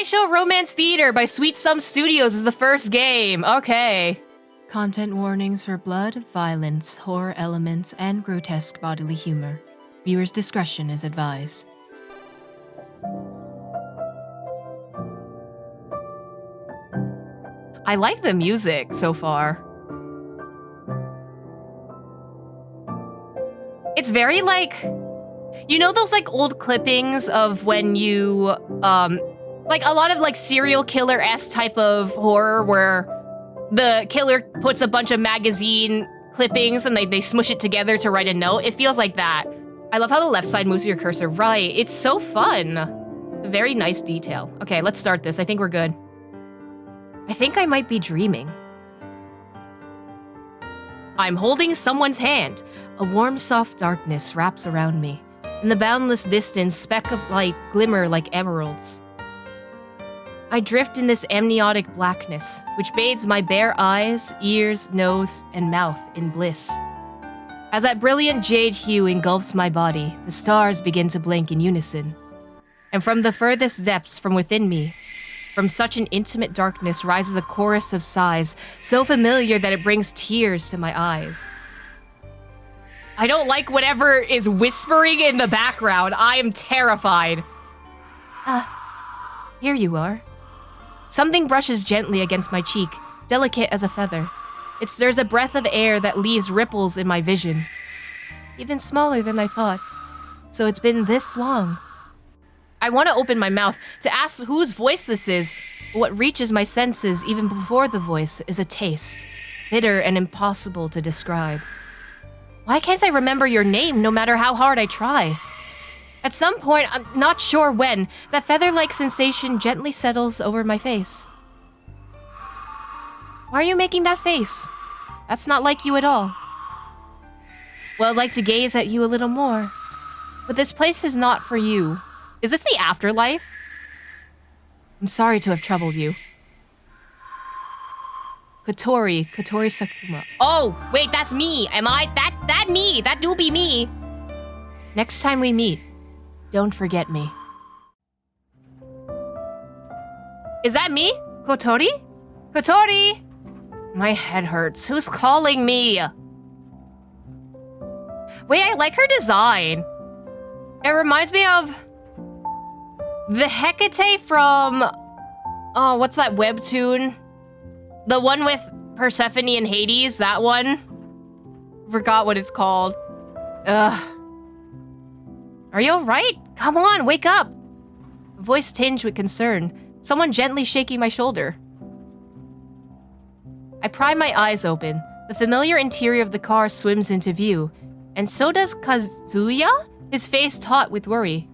Taishō Romance Theater by SweetSomeStudio is the first game. Okay. Content warnings for blood, violence, horror elements, and grotesque bodily humor. Viewers' discretion is advised. I like the music so far. It's very like, you know those like old clippings of when you, like a lot of like serial killer-esque type of horror where the killer puts a bunch of magazine clippings and they smush it together to write a note. It feels like that. I love how the left side moves your cursor. Right, it's so fun. Very nice detail. Okay, let's start this. I think we're good. I think I might be dreaming. I'm holding someone's hand. A warm, soft darkness wraps around me. In the boundless distance, specks of light glimmer like emeralds. I drift in this amniotic blackness, which bathes my bare eyes, ears, nose, and mouth in bliss. As that brilliant jade hue engulfs my body, the stars begin to blink in unison. And from the furthest depths from within me, from such an intimate darkness rises a chorus of sighs, so familiar that it brings tears to my eyes. I don't like whatever is whispering in the background. I am terrified. Here you are. Something brushes gently against my cheek, delicate as a feather. It stirs a breath of air that leaves ripples in my vision. Even smaller than I thought. So it's been this long. I want to open my mouth to ask whose voice this is, but what reaches my senses even before the voice is a taste, bitter and impossible to describe. Why can't I remember your name no matter how hard I try? At some point, I'm not sure when, that feather-like sensation gently settles over my face. Why are you making that face? That's not like you at all. Well, I'd like to gaze at you a little more. But this place is not for you. Is this the afterlife? I'm sorry to have troubled you. Kotori Sakuma. Oh, wait, that's me. Am I? That me. That do be me. Next time we meet, don't forget me. Is that me? Kotori? Kotori! My head hurts. Who's calling me? Wait, I like her design. It reminds me of the Hecate from, oh, what's that webtoon? The one with Persephone and Hades, that one. Forgot what it's called. Ugh. Are you alright? Come on, wake up! A voice tinged with concern, someone gently shaking my shoulder. I pry my eyes open. The familiar interior of the car swims into view, and so does Kazuya, his face taut with worry.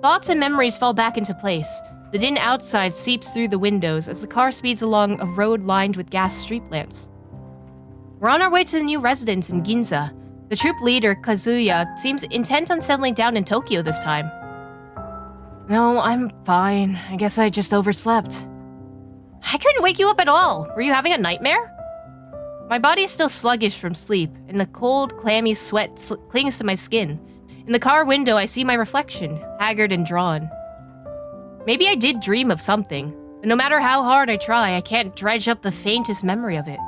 Thoughts and memories fall back into place. The din outside seeps through the windows as the car speeds along a road lined with gas street lamps. We're on our way to the new residence in Ginza. The troop leader, Kazuya, seems intent on settling down in Tokyo this time. No, I'm fine. I guess I just overslept. I couldn't wake you up at all. Were you having a nightmare? My body is still sluggish from sleep, and the cold, clammy sweat clings to my skin. In the car window, I see my reflection, haggard and drawn. Maybe I did dream of something, but no matter how hard I try, I can't dredge up the faintest memory of it.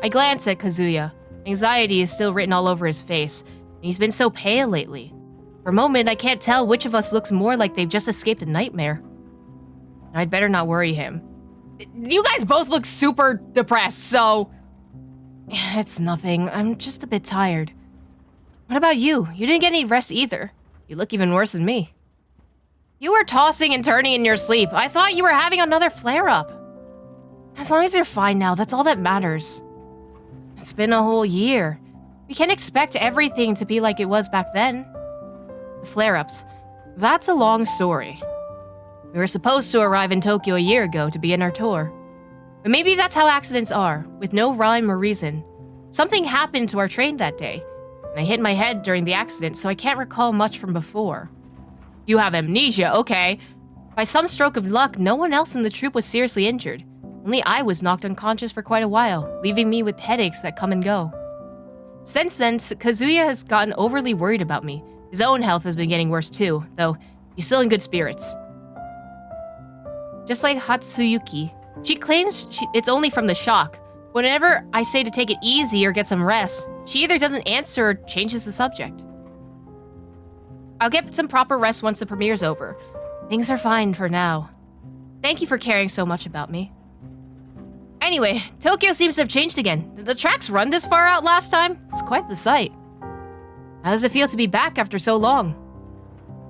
I glance at Kazuya. Anxiety is still written all over his face, and he's been so pale lately. For a moment, I can't tell which of us looks more like they've just escaped a nightmare. I'd better not worry him. You guys both look super depressed, so... It's nothing. I'm just a bit tired. What about you? You didn't get any rest either. You look even worse than me. You were tossing and turning in your sleep. I thought you were having another flare-up. As long as you're fine now, that's all that matters. It's been a whole year. We can't expect everything to be like it was back then. The flare-ups. That's a long story. We were supposed to arrive in Tokyo a year ago to begin our tour. But maybe that's how accidents are, with no rhyme or reason. Something happened to our train that day, and I hit my head during the accident, so I can't recall much from before. You have amnesia, okay. By some stroke of luck, no one else in the troop was seriously injured. Only I was knocked unconscious for quite a while, leaving me with headaches that come and go. Since then, Kazuya has gotten overly worried about me. His own health has been getting worse too, though he's still in good spirits. just like Hatsuyuki. She claims it's only from the shock. Whenever I say to take it easy or get some rest, she either doesn't answer or changes the subject. I'll get some proper rest once the premiere's over. Things are fine for now. Thank you for caring so much about me. Anyway, Tokyo seems to have changed again. Did the tracks run this far out last time? It's quite the sight. How does it feel to be back after so long?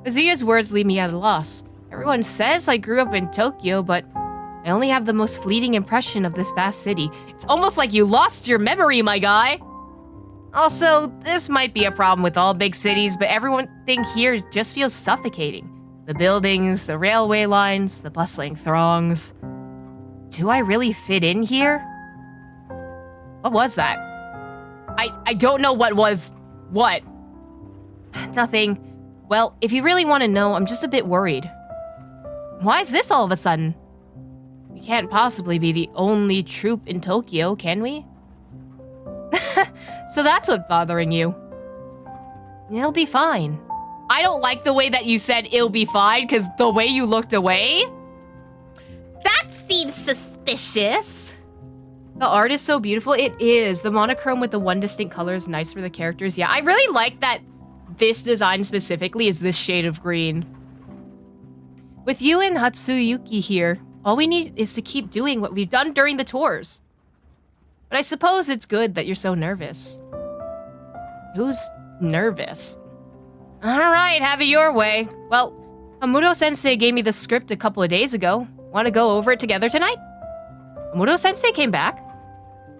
Kazuya's words leave me at a loss. Everyone says I grew up in Tokyo, but I only have the most fleeting impression of this vast city. It's almost like you lost your memory, my guy. Also, this might be a problem with all big cities, but everything here just feels suffocating. The buildings, the railway lines, the bustling throngs. Do I really fit in here? What was that? I don't know what was what. Nothing. Well, if you really want to know, I'm just a bit worried. Why is this all of a sudden? We can't possibly be the only troupe in Tokyo, can we? So that's what's bothering you. It'll be fine. I don't like the way that you said it'll be fine, because the way you looked away? That seems suspicious. The art is so beautiful. It is. The monochrome with the one distinct color is nice for the characters. Yeah, I really like that this design specifically is this shade of green. With you and Hatsuyuki here, all we need is to keep doing what we've done during the tours. But I suppose it's good that you're so nervous. Who's nervous? Alright, have it your way. Well, Amuro-sensei gave me the script a couple of days ago. Want to go over it together tonight? Amuro-sensei came back.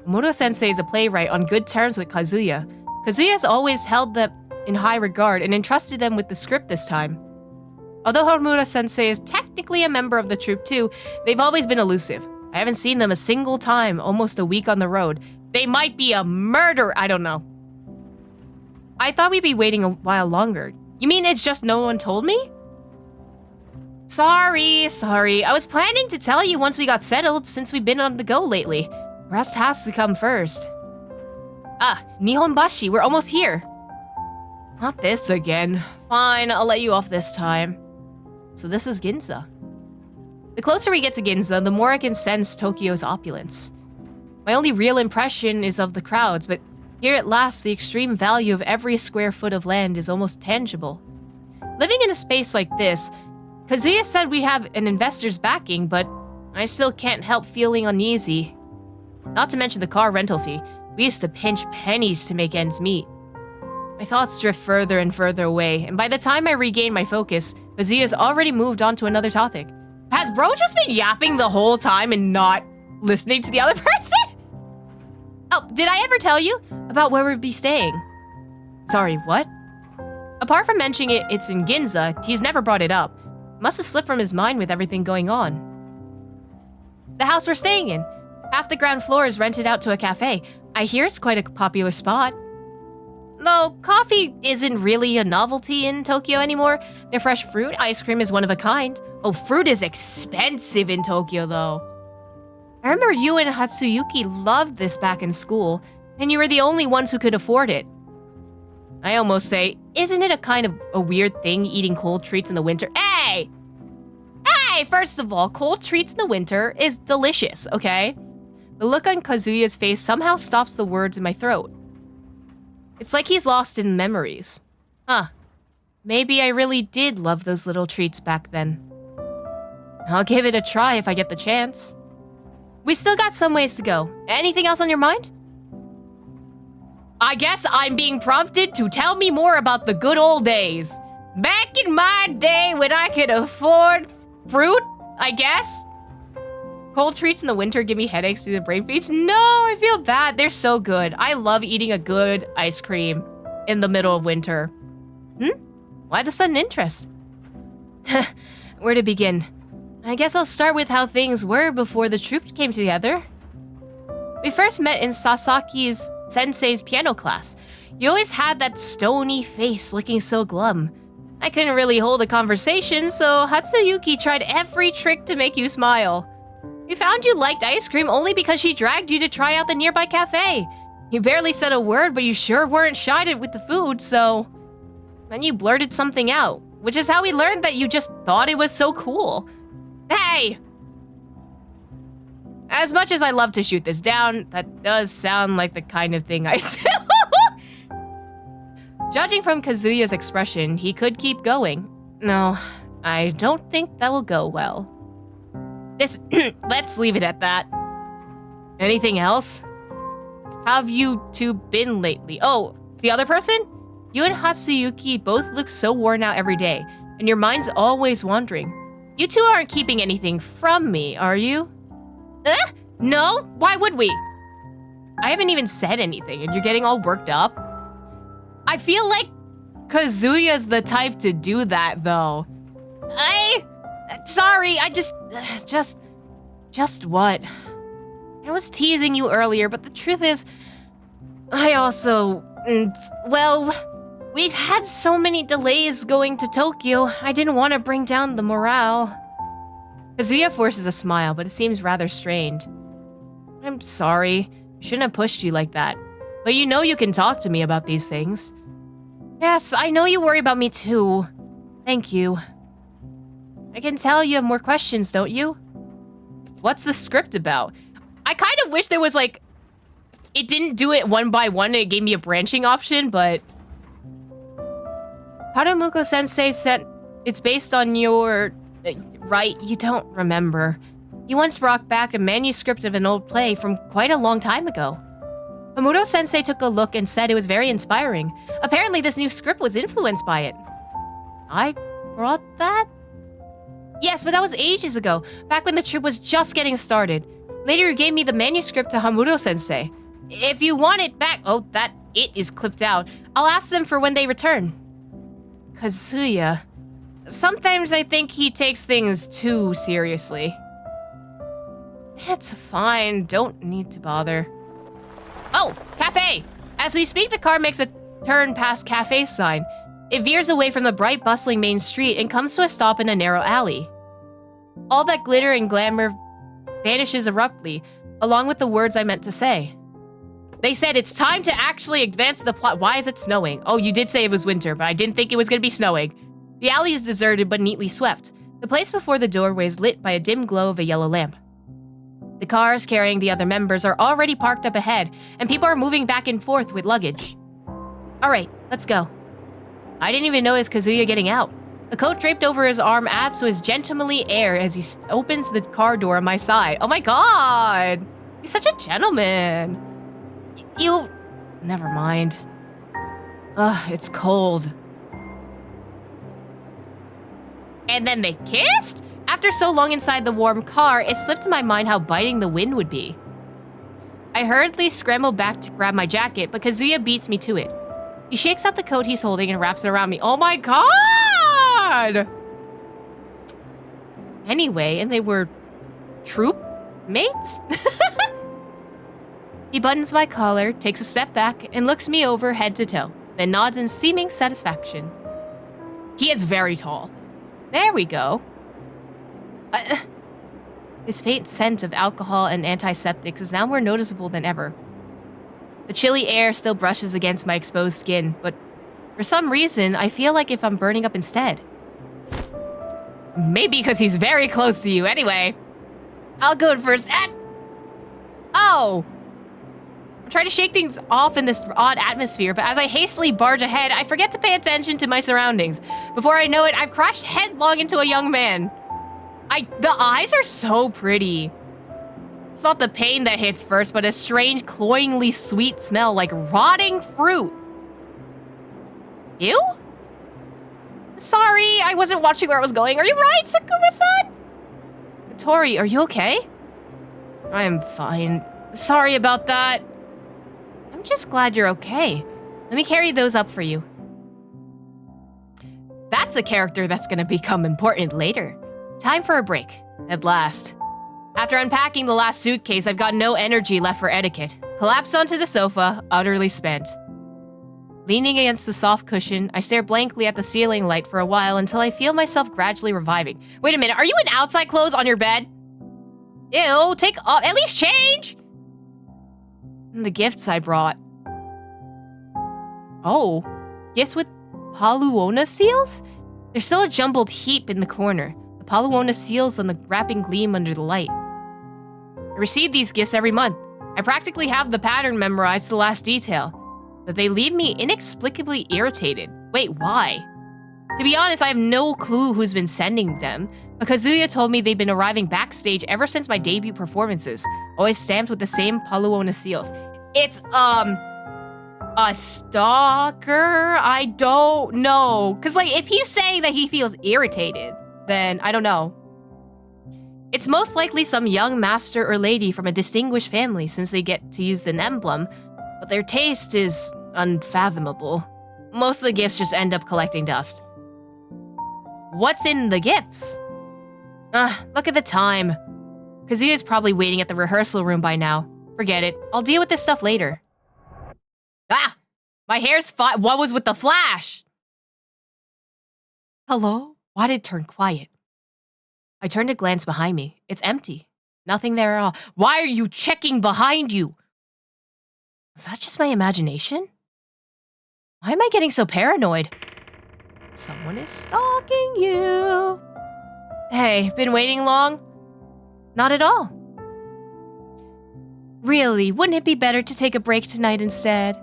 Amuro-sensei is a playwright on good terms with Kazuya. Kazuya has always held them in high regard and entrusted them with the script this time. Although Amuro-sensei is technically a member of the troupe too, they've always been elusive. I haven't seen them a single time, almost a week on the road. They might be a murderer, I don't know. I thought we'd be waiting a while longer. You mean it's just no one told me? Sorry. I was planning to tell you once we got settled since we've been on the go lately. Rest has to come first. Ah, Nihonbashi, we're almost here. Not this again. Fine, I'll let you off this time. So this is Ginza. The closer we get to Ginza, the more I can sense Tokyo's opulence. My only real impression is of the crowds, but here at last the extreme value of every square foot of land is almost tangible. Living in a space like this, Kazuya said we have an investor's backing, but I still can't help feeling uneasy. Not to mention the car rental fee. We used to pinch pennies to make ends meet. My thoughts drift further and further away, and by the time I regain my focus, Kazuya's already moved on to another topic. Has bro just been yapping the whole time and not listening to the other person? Oh, did I ever tell you about where we'd be staying? Sorry, what? Apart from mentioning it's in Ginza, he's never brought it up. Must have slipped from his mind with everything going on. The house we're staying in. Half the ground floor is rented out to a cafe. I hear it's quite a popular spot. Though coffee isn't really a novelty in Tokyo anymore, their fresh fruit ice cream is one of a kind. Oh, fruit is expensive in Tokyo though. I remember you and Hatsuyuki loved this back in school, and you were the only ones who could afford it. I almost say, isn't it a kind of a weird thing eating cold treats in the winter? Hey! Hey, first of all, cold treats in the winter is delicious, okay? The look on Kazuya's face somehow stops the words in my throat. It's like he's lost in memories. Huh. Maybe I really did love those little treats back then. I'll give it a try if I get the chance. We still got some ways to go. Anything else on your mind? I guess I'm being prompted to tell me more about the good old days. Back in my day when I could afford fruit, I guess? Cold treats in the winter give me headaches through the brain feeds? No, I feel bad. They're so good. I love eating a good ice cream in the middle of winter. Why the sudden interest? Where to begin? I guess I'll start with how things were before the troupe came together. We first met in Sasaki's sensei's piano class. You always had that stony face looking so glum. I couldn't really hold a conversation, so Hatsuyuki tried every trick to make you smile. We found you liked ice cream only because she dragged you to try out the nearby cafe. You barely said a word, but you sure weren't shy with the food, so... Then you blurted something out, which is how we learned that you just thought it was so cool. Hey! As much as I love to shoot this down, that does sound like the kind of thing I do. Judging from Kazuya's expression, he could keep going. No, I don't think that will go well. Let's leave it at that. Anything else? How have you two been lately? Oh, the other person? You and Hatsuyuki both look so worn out every day, and your mind's always wandering. You two aren't keeping anything from me, are you? No? Why would we? I haven't even said anything, and you're getting all worked up. I feel like Kazuya's the type to do that, though. Sorry, I just what? I was teasing you earlier, but the truth is, I also, well, we've had so many delays going to Tokyo, I didn't want to bring down the morale. Kazuya forces a smile, but it seems rather strained. I'm sorry, shouldn't have pushed you like that. But you know you can talk to me about these things. Yes, I know you worry about me too. Thank you. I can tell you have more questions, don't you? What's the script about? I kind of wish there was like, it didn't do it one by one, it gave me a branching option, but... Harumuko-sensei said it's based on your... right, you don't remember. You once brought back a manuscript of an old play from quite a long time ago. Hamuro-sensei took a look and said it was very inspiring. Apparently this new script was influenced by it. I brought that? Yes, but that was ages ago, back when the troupe was just getting started. Later you gave me the manuscript to Hamuro-sensei. If you want it back— oh, that "it" is clipped out. I'll ask them for when they return. Kazuya. Sometimes I think he takes things too seriously. It's fine, don't need to bother. Oh, cafe! As we speak, the car makes a turn past cafe sign. It veers away from the bright, bustling main street and comes to a stop in a narrow alley. All that glitter and glamour vanishes abruptly, along with the words I meant to say. They said it's time to actually advance the plot. Why is it snowing? Oh, you did say it was winter, but I didn't think it was gonna be snowing. The alley is deserted but neatly swept. The place before the doorway is lit by a dim glow of a yellow lamp. The cars carrying the other members are already parked up ahead, and people are moving back and forth with luggage. Alright, let's go. I didn't even notice Kazuya getting out. The coat draped over his arm adds to his gentlemanly air as he opens the car door on my side. Oh my god! He's such a gentleman. You... never mind. Ugh, it's cold. And then they kissed? After so long inside the warm car, it slipped in my mind how biting the wind would be. I hurriedly scrambled back to grab my jacket, but Kazuya beats me to it. He shakes out the coat he's holding and wraps it around me. Oh my god! Anyway, and they were... troop mates? He buttons my collar, takes a step back, and looks me over head to toe, then nods in seeming satisfaction. He is very tall. There we go. His faint scent of alcohol and antiseptics is now more noticeable than ever. The chilly air still brushes against my exposed skin, but for some reason, I feel like if I'm burning up instead. Maybe because he's very close to you. Anyway, I'll go first. Oh! I'm trying to shake things off in this odd atmosphere, but as I hastily barge ahead, I forget to pay attention to my surroundings. Before I know it, I've crashed headlong into a young man. The eyes are so pretty. It's not the pain that hits first, but a strange, cloyingly sweet smell like rotting fruit. Ew? Sorry, I wasn't watching where I was going. Are you right, Sakuma-san? Tori, are you okay? I'm fine. Sorry about that. I'm just glad you're okay. Let me carry those up for you. That's a character that's gonna become important later. Time for a break, at last. After unpacking the last suitcase, I've got no energy left for etiquette. Collapsed onto the sofa, utterly spent. Leaning against the soft cushion, I stare blankly at the ceiling light for a while until I feel myself gradually reviving. Wait a minute, are you in outside clothes on your bed? Ew, take off, at least change! And the gifts I brought. Oh, gifts with Paluona seals? There's still a jumbled heap in the corner. The Paluona seals on the wrapping gleam under the light. I receive these gifts every month. I practically have the pattern memorized to the last detail. But they leave me inexplicably irritated. Wait, why? To be honest, I have no clue who's been sending them, but Kazuya told me they've been arriving backstage ever since my debut performances, always stamped with the same Paluona seals. It's, a stalker? I don't know. Because, like, if he's saying that he feels irritated, then I don't know. It's most likely some young master or lady from a distinguished family since they get to use the emblem, but their taste is unfathomable. Most of the gifts just end up collecting dust. What's in the gifts? Look at the time. Kazuya's probably waiting at the rehearsal room by now. Forget it. I'll deal with this stuff later. Ah! My hair's fine. What was with the flash? Hello? Why did it turn quiet? I turned to glance behind me. It's empty. Nothing there at all. Why are you checking behind you? Is that just my imagination? Why am I getting so paranoid? Someone is stalking you. Hey, been waiting long? Not at all. Really, wouldn't it be better to take a break tonight instead?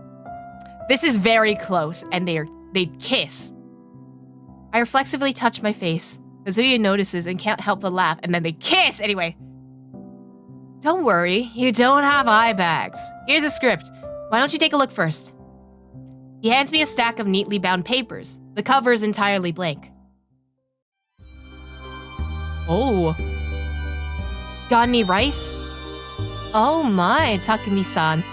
This is very close, and they'd kiss. I reflexively touch my face. Kazuya notices and can't help but laugh, and then they kiss anyway. Don't worry, you don't have eye bags. Here's a script. Why don't you take a look first? He hands me a stack of neatly bound papers. The cover is entirely blank. Oh. Got any rice? Oh my, Takumi-san.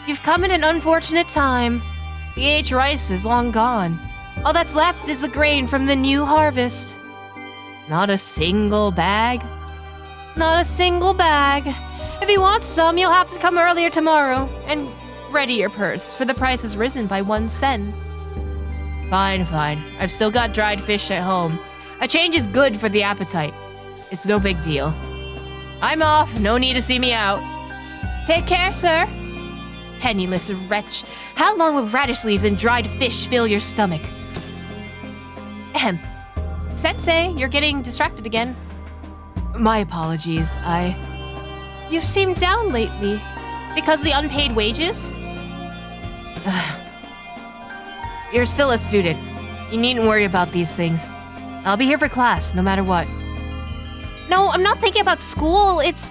You've come at an unfortunate time. The aged rice is long gone. All that's left is the grain from the new harvest. Not a single bag? Not a single bag. If you want some, you'll have to come earlier tomorrow. And ready your purse, for the price has risen by 1 sen. Fine, fine. I've still got dried fish at home. A change is good for the appetite. It's no big deal. I'm off. No need to see me out. Take care, sir. Penniless wretch. How long will radish leaves and dried fish fill your stomach? Ahem. Sensei, you're getting distracted again. My apologies. You've seemed down lately. Because of the unpaid wages? You're still a student. You needn't worry about these things. I'll be here for class, no matter what. No, I'm not thinking about school. It's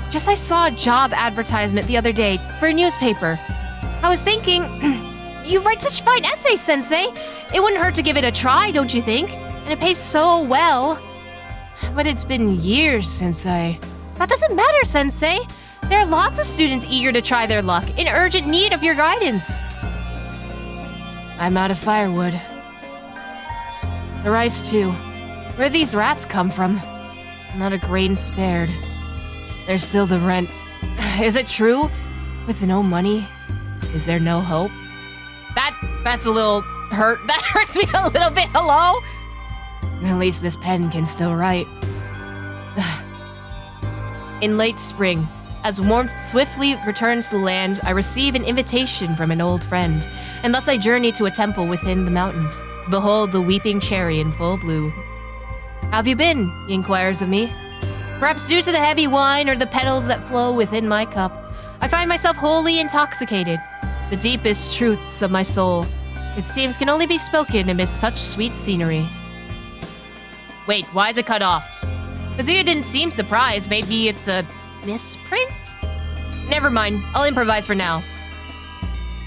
just I saw a job advertisement the other day for a newspaper. I was thinking, you write such fine essays, Sensei. It wouldn't hurt to give it a try, don't you think? And it pays so well. But it's been years since I... That doesn't matter, Sensei. There are lots of students eager to try their luck, in urgent need of your guidance. I'm out of firewood. The rice, too. Where these rats come from? Not a grain spared. There's still the rent. Is it true? With no money, is there no hope? That's a little hurt. That hurts me a little bit. Hello? At least this pen can still write. In late spring, as warmth swiftly returns to the land, I receive an invitation from an old friend, and thus I journey to a temple within the mountains. Behold the weeping cherry in full bloom. How have you been? He inquires of me. Perhaps due to the heavy wine or the petals that flow within my cup, I find myself wholly intoxicated. The deepest truths of my soul, it seems, can only be spoken amidst such sweet scenery. Wait, why is it cut off? Kazuya didn't seem surprised. Maybe it's a misprint? Never mind, I'll improvise for now.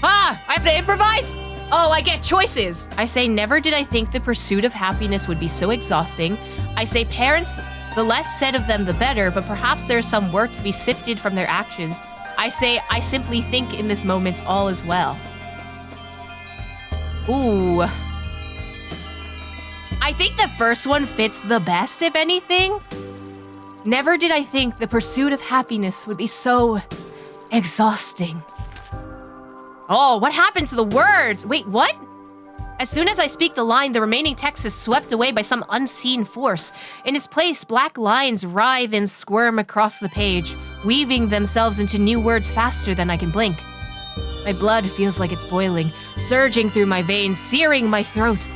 Ah, I have to improvise? Oh, I get choices. I say, never did I think the pursuit of happiness would be so exhausting. I say, parents, the less said of them, the better, but perhaps there's some work to be sifted from their actions. I say, I simply think in this moment all is well. Ooh. I think the first one fits the best, if anything. Never did I think the pursuit of happiness would be so exhausting. Oh, what happened to the words? Wait, what? As soon as I speak the line, the remaining text is swept away by some unseen force. In its place, black lines writhe and squirm across the page, weaving themselves into new words faster than I can blink. My blood feels like it's boiling, surging through my veins, searing my throat.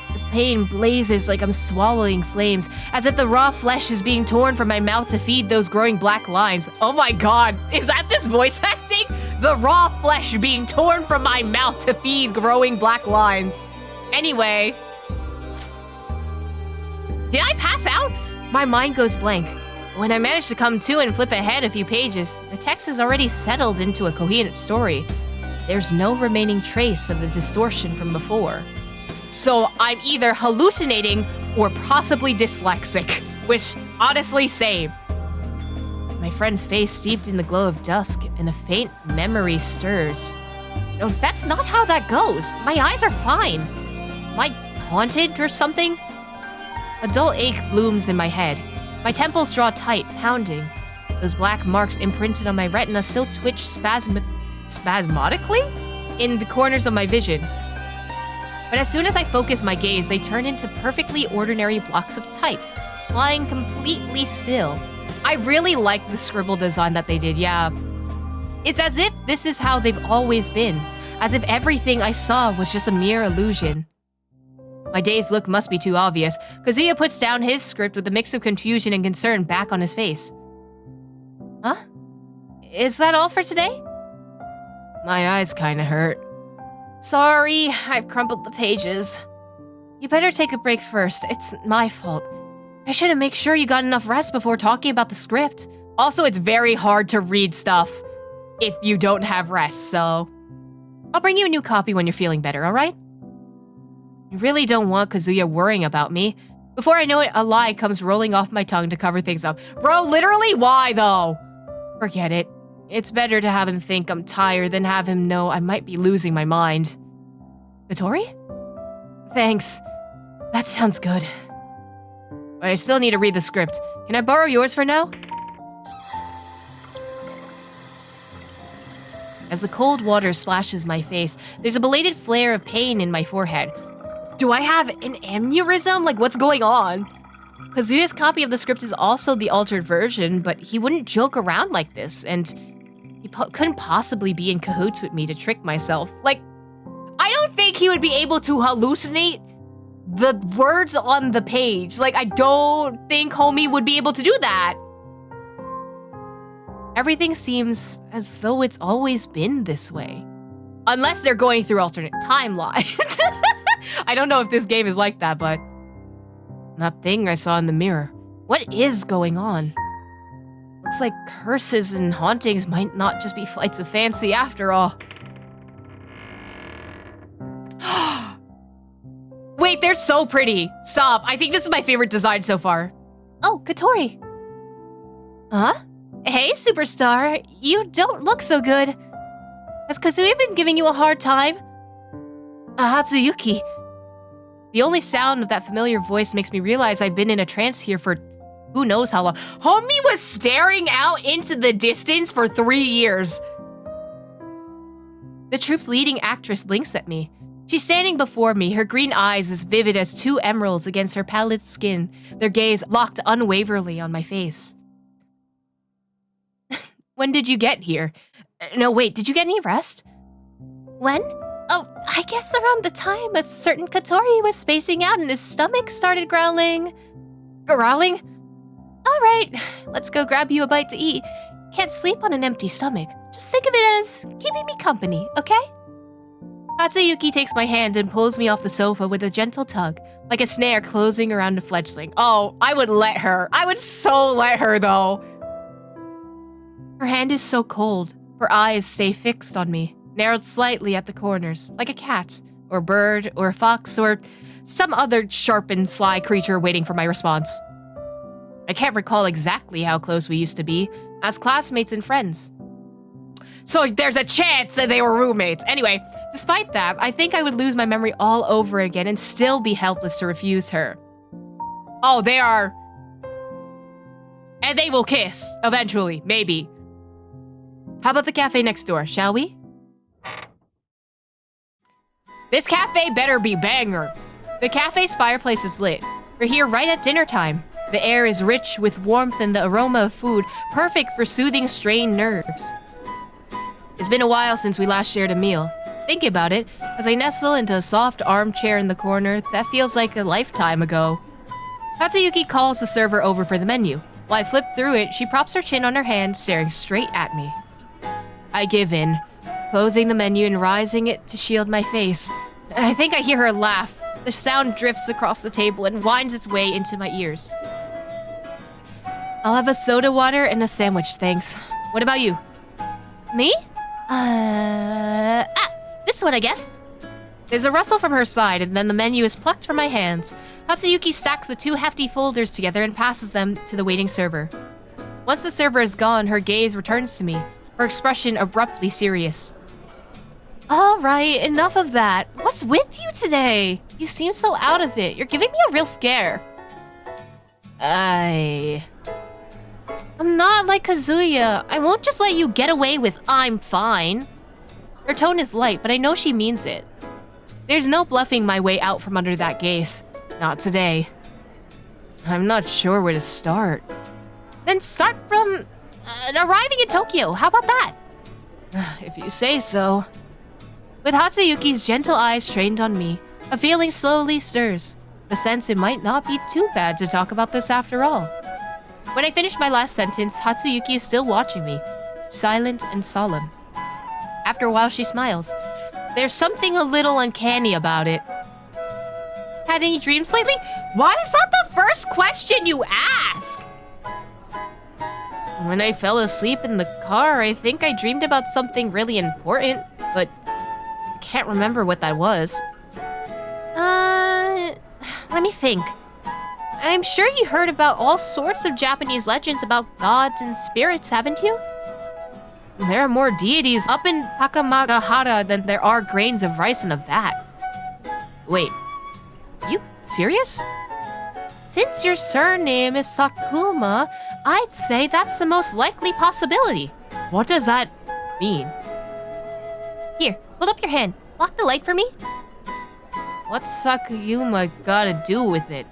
The pain blazes like I'm swallowing flames, as if the raw flesh is being torn from my mouth to feed those growing black lines. Oh my god, is that just voice acting? The raw flesh being torn from my mouth to feed growing black lines. Anyway. Did I pass out? My mind goes blank. When I manage to come to and flip ahead a few pages, the text has already settled into a coherent story. There's no remaining trace of the distortion from before. So I'm either hallucinating or possibly dyslexic, which honestly same. My friend's face steeped in the glow of dusk and a faint memory stirs. No, that's not how that goes. My eyes are fine. Am I haunted or something? A dull ache blooms in my head. My temples draw tight, pounding. Those black marks imprinted on my retina still twitch spasmodically in the corners of my vision. But as soon as I focus my gaze, they turn into perfectly ordinary blocks of type, lying completely still. I really like the scribble design that they did, yeah. It's as if this is how they've always been, as if everything I saw was just a mere illusion. My dazed look must be too obvious. Kazuya puts down his script with a mix of confusion and concern back on his face. Huh? Is that all for today? My eyes kinda hurt. Sorry, I've crumpled the pages. You better take a break first. It's my fault. I should have made sure you got enough rest before talking about the script. Also, it's very hard to read stuff if you don't have rest, so... I'll bring you a new copy when you're feeling better, alright? I really don't want Kazuya worrying about me. Before I know it, a lie comes rolling off my tongue to cover things up. Bro, literally, why though? Forget it. It's better to have him think I'm tired than have him know I might be losing my mind. Vittori? Thanks. That sounds good. But I still need to read the script. Can I borrow yours for now? As the cold water splashes my face, there's a belated flare of pain in my forehead. Do I have an aneurysm? Like, what's going on? Kazuya's copy of the script is also the altered version, but he wouldn't joke around like this, and he couldn't possibly be in cahoots with me to trick myself. Like, I don't think he would be able to hallucinate the words on the page. Like, I don't think homie would be able to do that. Everything seems as though it's always been this way. Unless they're going through alternate timelines. I don't know if this game is like that, but... That thing I saw in the mirror. What is going on? Looks like curses and hauntings might not just be flights of fancy after all. Wait, they're so pretty. Stop. I think this is my favorite design so far. Oh, Katori. Huh? Hey, superstar. You don't look so good. Has Kazuya been giving you a hard time? Hatsuyuki. The only sound of that familiar voice makes me realize I've been in a trance here for who knows how long. Homie was staring out into the distance for 3 years. The troupe's leading actress blinks at me. She's standing before me, her green eyes as vivid as 2 emeralds against her pallid skin, their gaze locked unwaveringly on my face. When did you get here? No, wait, did you get any rest? When? Oh, I guess around the time a certain Katori was spacing out and his stomach started growling. Growling? All right, let's go grab you a bite to eat. Can't sleep on an empty stomach. Just think of it as keeping me company, okay? Hatsuyuki takes my hand and pulls me off the sofa with a gentle tug, like a snare closing around a fledgling. Oh, I would let her. I would so let her, though. Her hand is so cold. Her eyes stay fixed on me, narrowed slightly at the corners, like a cat, or bird, or a fox, or some other sharp and sly creature waiting for my response. I can't recall exactly how close we used to be, as classmates and friends. So there's a chance that they were roommates. Anyway, despite that, I think I would lose my memory all over again and still be helpless to refuse her. Oh, they are... And they will kiss, eventually, maybe. How about the cafe next door, shall we? This cafe better be banger. The cafe's fireplace is lit. We're here right at dinner time. The air is rich with warmth and the aroma of food, perfect for soothing strained nerves. It's been a while since we last shared a meal. Think about it, as I nestle into a soft armchair in the corner that feels like a lifetime ago. Hatsuyuki calls the server over for the menu. While I flip through it, she props her chin on her hand, staring straight at me. I give in, closing the menu and rising it to shield my face. I think I hear her laugh. The sound drifts across the table and winds its way into my ears. I'll have a soda water and a sandwich, thanks. What about you? Me? This one, I guess. There's a rustle from her side, and then the menu is plucked from my hands. Hatsuyuki stacks the 2 hefty folders together and passes them to the waiting server. Once the server is gone, her gaze returns to me, her expression abruptly serious. Alright, enough of that. What's with you today? You seem so out of it. You're giving me a real scare. I'm not like Kazuya. I won't just let you get away with I'm fine. Her tone is light, but I know she means it. There's no bluffing my way out from under that gaze. Not today. I'm not sure where to start. Then start from arriving in Tokyo. How about that? If you say so. With Hatsuyuki's gentle eyes trained on me, a feeling slowly stirs. The sense it might not be too bad to talk about this after all. When I finish my last sentence, Hatsuyuki is still watching me, silent and solemn. After a while, she smiles. There's something a little uncanny about it. Had any dreams lately? Why is that the first question you ask? When I fell asleep in the car, I think I dreamed about something really important, but I can't remember what that was. Let me think. I'm sure you heard about all sorts of Japanese legends about gods and spirits, haven't you? There are more deities up in Takamagahara than there are grains of rice in a vat. Wait, are you serious? Since your surname is Sakuma, I'd say that's the most likely possibility. What does that mean? Here, hold up your hand. Block the light for me. What's Sakuma gotta do with it?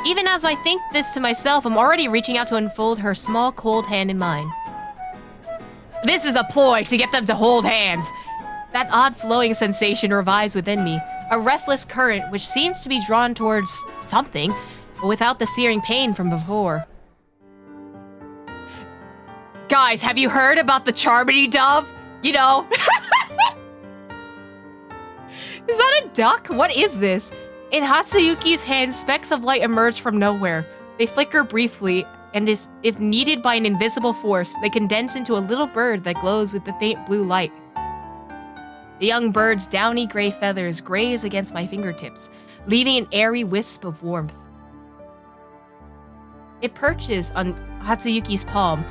Even as I think this to myself, I'm already reaching out to unfold her small, cold hand in mine. This is a ploy to get them to hold hands. That odd flowing sensation revives within me, a restless current which seems to be drawn towards something, but without the searing pain from before. Guys, have you heard about the Charmony dove? You know. Is that a duck? What is this? In Hatsuyuki's hand, specks of light emerge from nowhere. They flicker briefly, and if needed by an invisible force, they condense into a little bird that glows with the faint blue light. The young bird's downy gray feathers graze against my fingertips, leaving an airy wisp of warmth. It perches on Hatsuyuki's palm,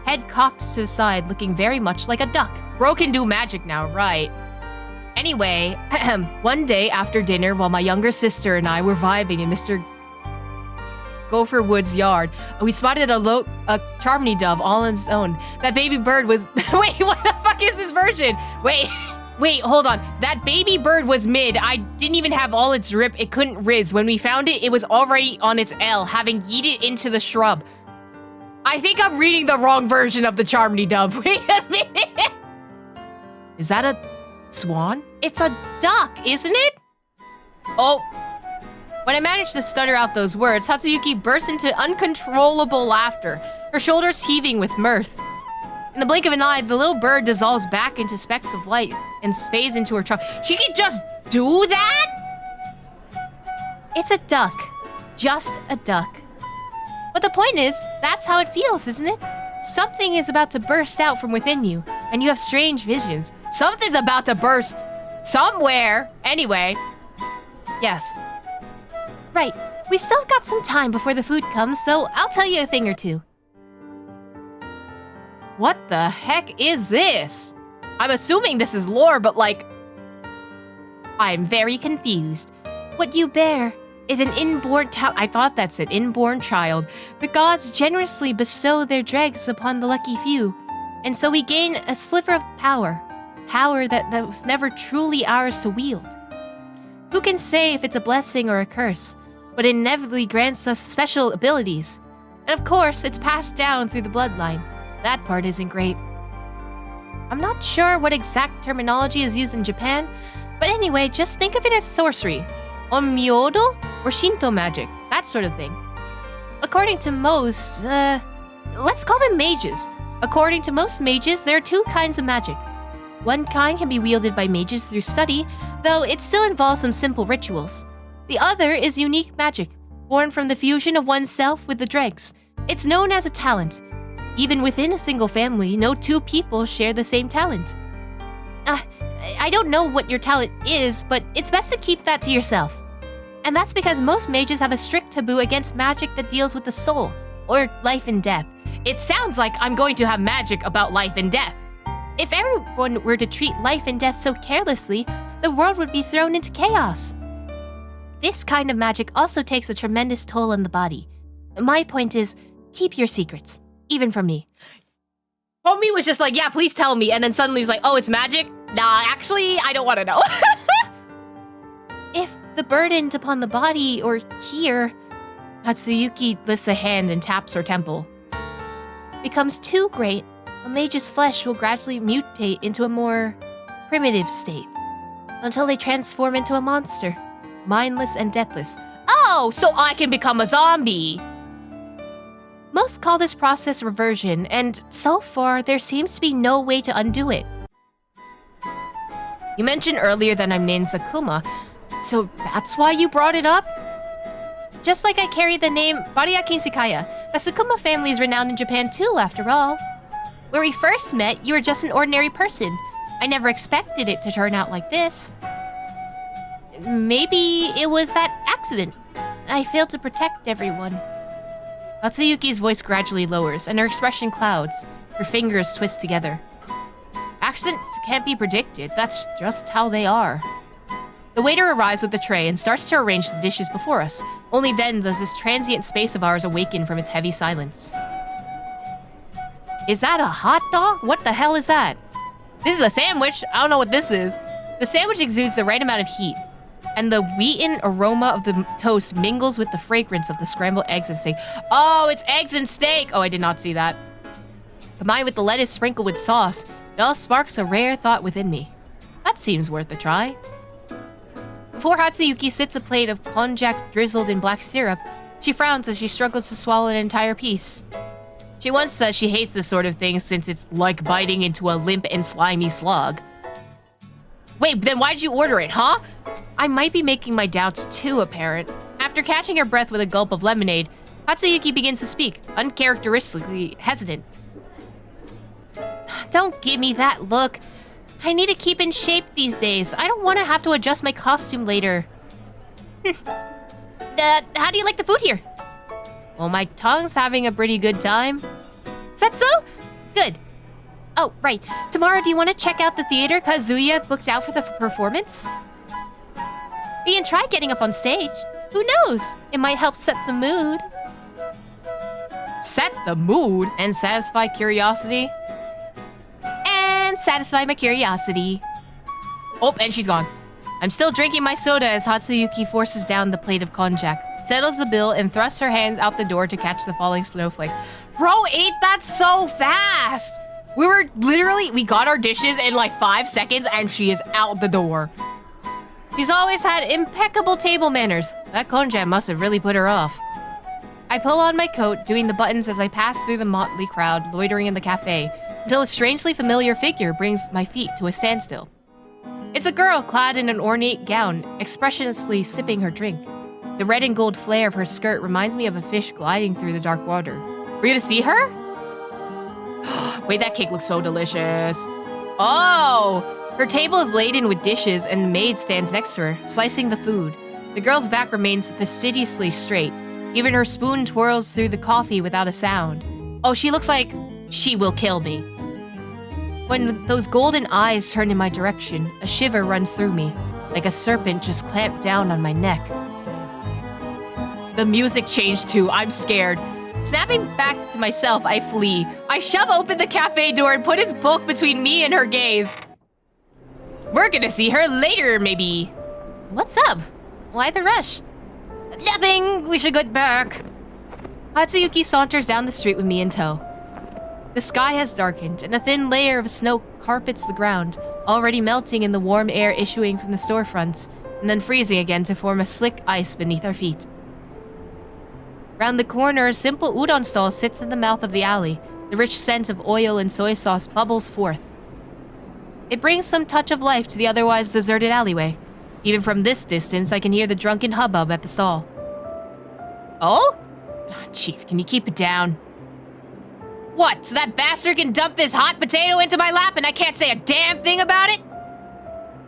head cocked to the side, looking very much like a duck. Bro can do magic now, right? Anyway, one day after dinner, while my younger sister and I were vibing in Mr. Gopherwood's yard, we spotted a Charmony dove all on its own. That baby bird was... Wait, what the fuck is this version? Wait, hold on. That baby bird was mid. I didn't even have all its drip. It couldn't riz. When we found it, it was already on its L, having yeeted into the shrub. I think I'm reading the wrong version of the Charmony dove. Wait a minute. Is that a swan? It's a duck, isn't it? Oh. When I managed to stutter out those words, Hatsuyuki burst into uncontrollable laughter, her shoulders heaving with mirth. In the blink of an eye, the little bird dissolves back into specks of light and fades into her trunk. She can just do that? It's a duck. Just a duck. But the point is, that's how it feels, isn't it? Something is about to burst out from within you, and you have strange visions. Something's about to burst somewhere. Anyway. Yes. Right. We still got some time before the food comes, so I'll tell you a thing or two. What the heck is this? I'm assuming this is lore, but like... I'm very confused. What you bear is an inborn I thought that's an inborn child. The gods generously bestow their dregs upon the lucky few, and so we gain a sliver of power. Power that was never truly ours to wield. Who can say if it's a blessing or a curse, but it inevitably grants us special abilities. And of course, it's passed down through the bloodline. That part isn't great. I'm not sure what exact terminology is used in Japan, but anyway, just think of it as sorcery. Onmyodo or Shinto magic, that sort of thing. According to most, let's call them mages. According to most mages, there are two kinds of magic. One kind can be wielded by mages through study, though it still involves some simple rituals. The other is unique magic, born from the fusion of oneself with the dregs. It's known as a talent. Even within a single family, no two people share the same talent. I don't know what your talent is, but it's best to keep that to yourself. And that's because most mages have a strict taboo against magic that deals with the soul, or life and death. It sounds like I'm going to have magic about life and death. If everyone were to treat life and death so carelessly, the world would be thrown into chaos. This kind of magic also takes a tremendous toll on the body. My point is, keep your secrets, even from me. Homie was just like, yeah, please tell me, and then suddenly he's like, oh, it's magic? Nah, actually, I don't want to know. If the burden upon the body, or here, Hatsuyuki lifts a hand and taps her temple, becomes too great, a mage's flesh will gradually mutate into a more primitive state, until they transform into a monster, mindless and deathless. Oh, so I can become a zombie! Most call this process reversion, and so far, there seems to be no way to undo it. You mentioned earlier that I'm named Sakuma, so that's why you brought it up? Just like I carry the name Bariya Kinshikaya, the Sakuma family is renowned in Japan too, after all. Where we first met, you were just an ordinary person. I never expected it to turn out like this. Maybe it was that accident. I failed to protect everyone. Hatsuyuki's voice gradually lowers, and her expression clouds. Her fingers twist together. Accidents can't be predicted, that's just how they are. The waiter arrives with the tray and starts to arrange the dishes before us. Only then does this transient space of ours awaken from its heavy silence. Is that a hot dog? What the hell is that? This is a sandwich. I don't know what this is. The sandwich exudes the right amount of heat, and the wheaten aroma of the toast mingles with the fragrance of the scrambled eggs and steak. Oh, it's eggs and steak! Oh, I did not see that. Combined with the lettuce sprinkled with sauce, it all sparks a rare thought within me. That seems worth a try. Before Hatsuyuki sits a plate of konjac drizzled in black syrup, she frowns as she struggles to swallow an entire piece. She once said she hates this sort of thing since it's like biting into a limp and slimy slug. Wait, then why'd you order it, huh? I might be making my doubts too apparent. After catching her breath with a gulp of lemonade, Hatsuyuki begins to speak, uncharacteristically hesitant. Don't give me that look. I need to keep in shape these days. I don't want to have to adjust my costume later. How do you like the food here? Well, my tongue's having a pretty good time. Is that so? Good. Oh, right. Tomorrow, do you want to check out the theater Kazuya booked out for the performance? We can try getting up on stage. Who knows? It might help set the mood. Set the mood? And satisfy curiosity? And satisfy my curiosity. Oh, and she's gone. I'm still drinking my soda as Hatsuyuki forces down the plate of konjac, settles the bill, and thrusts her hands out the door to catch the falling snowflakes. Bro ate that so fast! We got our dishes in like 5 seconds and she is out the door. She's always had impeccable table manners. That konjac must have really put her off. I pull on my coat, doing the buttons as I pass through the motley crowd loitering in the cafe, until a strangely familiar figure brings my feet to a standstill. It's a girl clad in an ornate gown, expressionlessly sipping her drink. The red and gold flare of her skirt reminds me of a fish gliding through the dark water. We're gonna see her? Wait, that cake looks so delicious. Oh! Her table is laden with dishes and the maid stands next to her, slicing the food. The girl's back remains fastidiously straight. Even her spoon twirls through the coffee without a sound. Oh, she looks like she will kill me. When those golden eyes turn in my direction, a shiver runs through me, like a serpent just clamped down on my neck. The music changed too. I'm scared. Snapping back to myself, I flee. I shove open the cafe door and put his bulk between me and her gaze. We're gonna see her later, maybe. What's up? Why the rush? Nothing. We should get back. Hatsuyuki saunters down the street with me in tow. The sky has darkened, and a thin layer of snow carpets the ground, already melting in the warm air issuing from the storefronts, and then freezing again to form a slick ice beneath our feet. Round the corner, a simple udon stall sits in the mouth of the alley. The rich scent of oil and soy sauce bubbles forth. It brings some touch of life to the otherwise deserted alleyway. Even from this distance, I can hear the drunken hubbub at the stall. Oh? Chief, can you keep it down? What, so that bastard can dump this hot potato into my lap and I can't say a damn thing about it?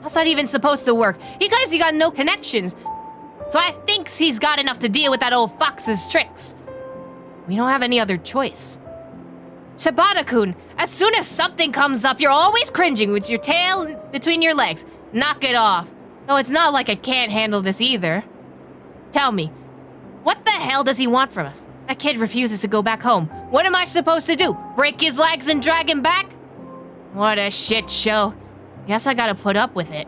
How's that even supposed to work? He claims he got no connections, so I thinks he's got enough to deal with that old fox's tricks. We don't have any other choice. Shibata-kun, as soon as something comes up, you're always cringing with your tail between your legs. Knock it off. Though it's not like I can't handle this either. Tell me, what the hell does he want from us? That kid refuses to go back home. What am I supposed to do? Break his legs and drag him back? What a shit show. Guess I gotta put up with it.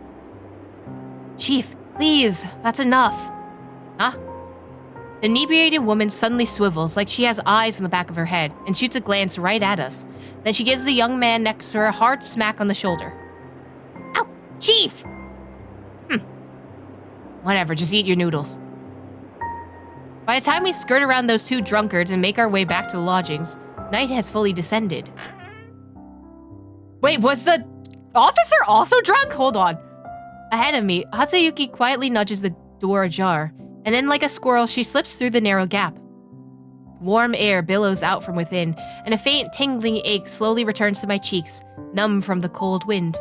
Chief, please, that's enough. Huh? The inebriated woman suddenly swivels like she has eyes in the back of her head and shoots a glance right at us. Then she gives the young man next to her a hard smack on the shoulder. Ow! Chief! Whatever, just eat your noodles. By the time we skirt around those two drunkards and make our way back to the lodgings, night has fully descended. Wait, was the officer also drunk? Hold on. Ahead of me, Hatsuyuki quietly nudges the door ajar, and then like a squirrel, she slips through the narrow gap. Warm air billows out from within, and a faint tingling ache slowly returns to my cheeks, numb from the cold wind.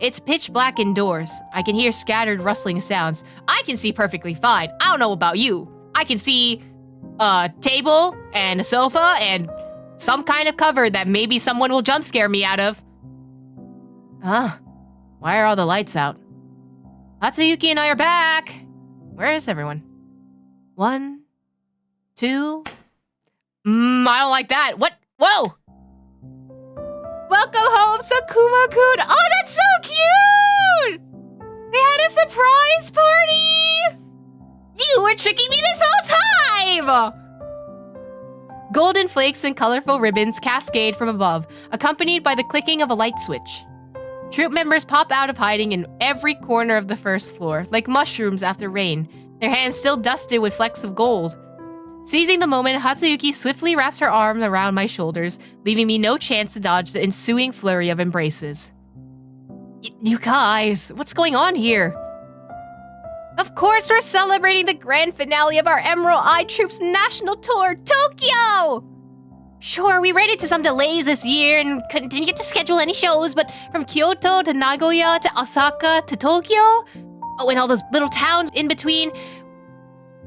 It's pitch black indoors. I can hear scattered rustling sounds. I can see perfectly fine. I don't know about you. I can see a table and a sofa and some kind of cover that maybe someone will jump scare me out of. Why are all the lights out? Hatsuyuki and I are back. Where is everyone? 1, 2. I don't like that. What? Whoa! Welcome home, Sakuma-kun. Oh, that's so cute! They had a surprise party! You were tricking me this whole time! Golden flakes and colorful ribbons cascade from above, accompanied by the clicking of a light switch. Troop members pop out of hiding in every corner of the first floor, like mushrooms after rain, their hands still dusted with flecks of gold. Seizing the moment, Hatsuyuki swiftly wraps her arm around my shoulders, leaving me no chance to dodge the ensuing flurry of embraces. You guys, what's going on here? Of course, we're celebrating the grand finale of our Emerald Eye Troop's national tour, Tokyo! Sure, we ran into some delays this year and didn't get to schedule any shows, but from Kyoto to Nagoya to Osaka to Tokyo, oh, and all those little towns in between,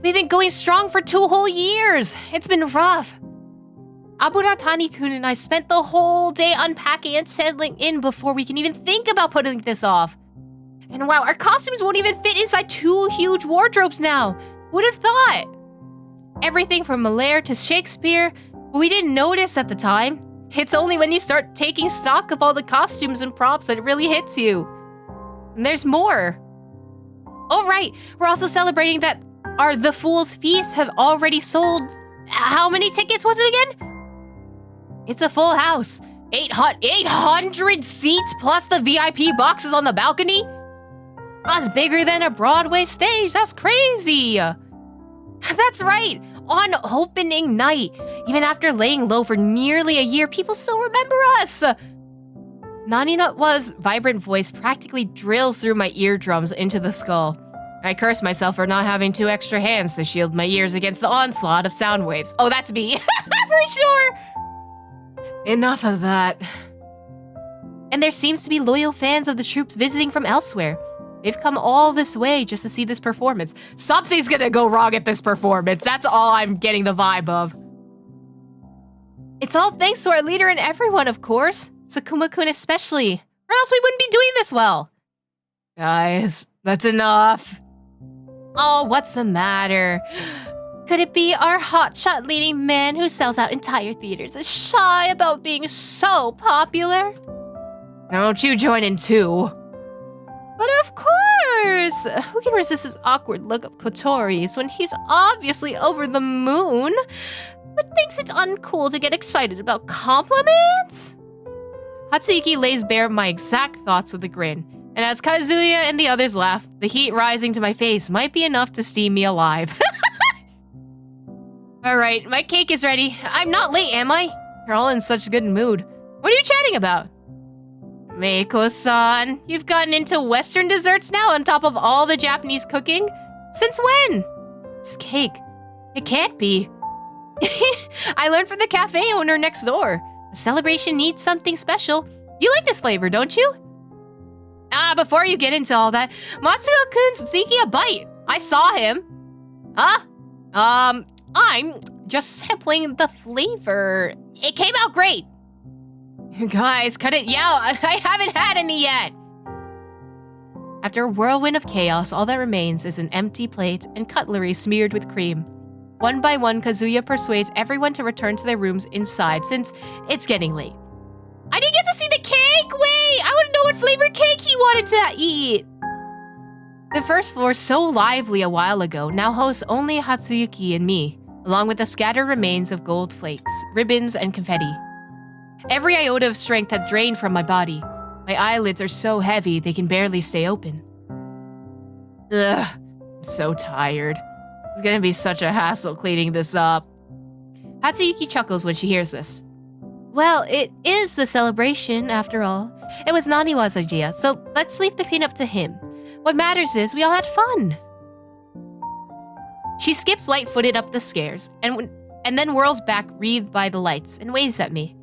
we've been going strong for 2 whole years. It's been rough. Aburatani-kun and I spent the whole day unpacking and settling in before we can even think about putting this off. And wow, our costumes won't even fit inside 2 huge wardrobes now. Who'd have thought? Everything from Molière to Shakespeare, but we didn't notice at the time. It's only when you start taking stock of all the costumes and props that it really hits you. And there's more. Oh right, we're also celebrating that our The Fool's Feast have already sold. How many tickets was it again? It's a full house. 800 seats plus the VIP boxes on the balcony? That's bigger than a Broadway stage. That's crazy. That's right. On opening night, even after laying low for nearly a year, people still remember us. Nanina's vibrant voice practically drills through my eardrums into the skull. I curse myself for not having 2 extra hands to shield my ears against the onslaught of sound waves. Oh, that's me. For sure. Enough of that. And there seems to be loyal fans of the troops visiting from elsewhere. They've come all this way just to see this performance. Something's gonna go wrong at this performance. That's all I'm getting the vibe of. It's all thanks to our leader and everyone, of course. Sakuma-kun especially. Or else we wouldn't be doing this well. Guys, that's enough. Oh, what's the matter? Could it be our hotshot leading man who sells out entire theaters is shy about being so popular? Don't you join in too. But of course! Who can resist his awkward look of Kotori's when he's obviously over the moon, but thinks it's uncool to get excited about compliments? Hatsuyuki lays bare my exact thoughts with a grin, and as Kazuya and the others laugh, the heat rising to my face might be enough to steam me alive. Alright, my cake is ready. I'm not late, am I? You're all in such a good mood. What are you chatting about? Meiko-san, you've gotten into Western desserts now on top of all the Japanese cooking? Since when? It's cake. It can't be. I learned from the cafe owner next door. A celebration needs something special. You like this flavor, don't you? Before you get into all that, Matsuo-kun's sneaking a bite. I saw him. Huh? I'm just sampling the flavor. It came out great. Guys, cut it out. I haven't had any yet. After a whirlwind of chaos, all that remains is an empty plate and cutlery smeared with cream. One by one, Kazuya persuades everyone to return to their rooms inside since it's getting late. I didn't get to see the cake! Wait! I want to know what flavor cake he wanted to eat! The first floor, so lively a while ago, now hosts only Hatsuyuki and me, along with the scattered remains of gold flakes, ribbons, and confetti. Every iota of strength had drained from my body. My eyelids are so heavy they can barely stay open. Ugh, I'm so tired. It's gonna be such a hassle cleaning this up. Hatsuyuki chuckles when she hears this. Well, it is the celebration, after all. It was Naniwa's idea, so let's leave the cleanup to him. What matters is we all had fun. She skips light-footed up the stairs, and then whirls back, wreathed by the lights, and waves at me.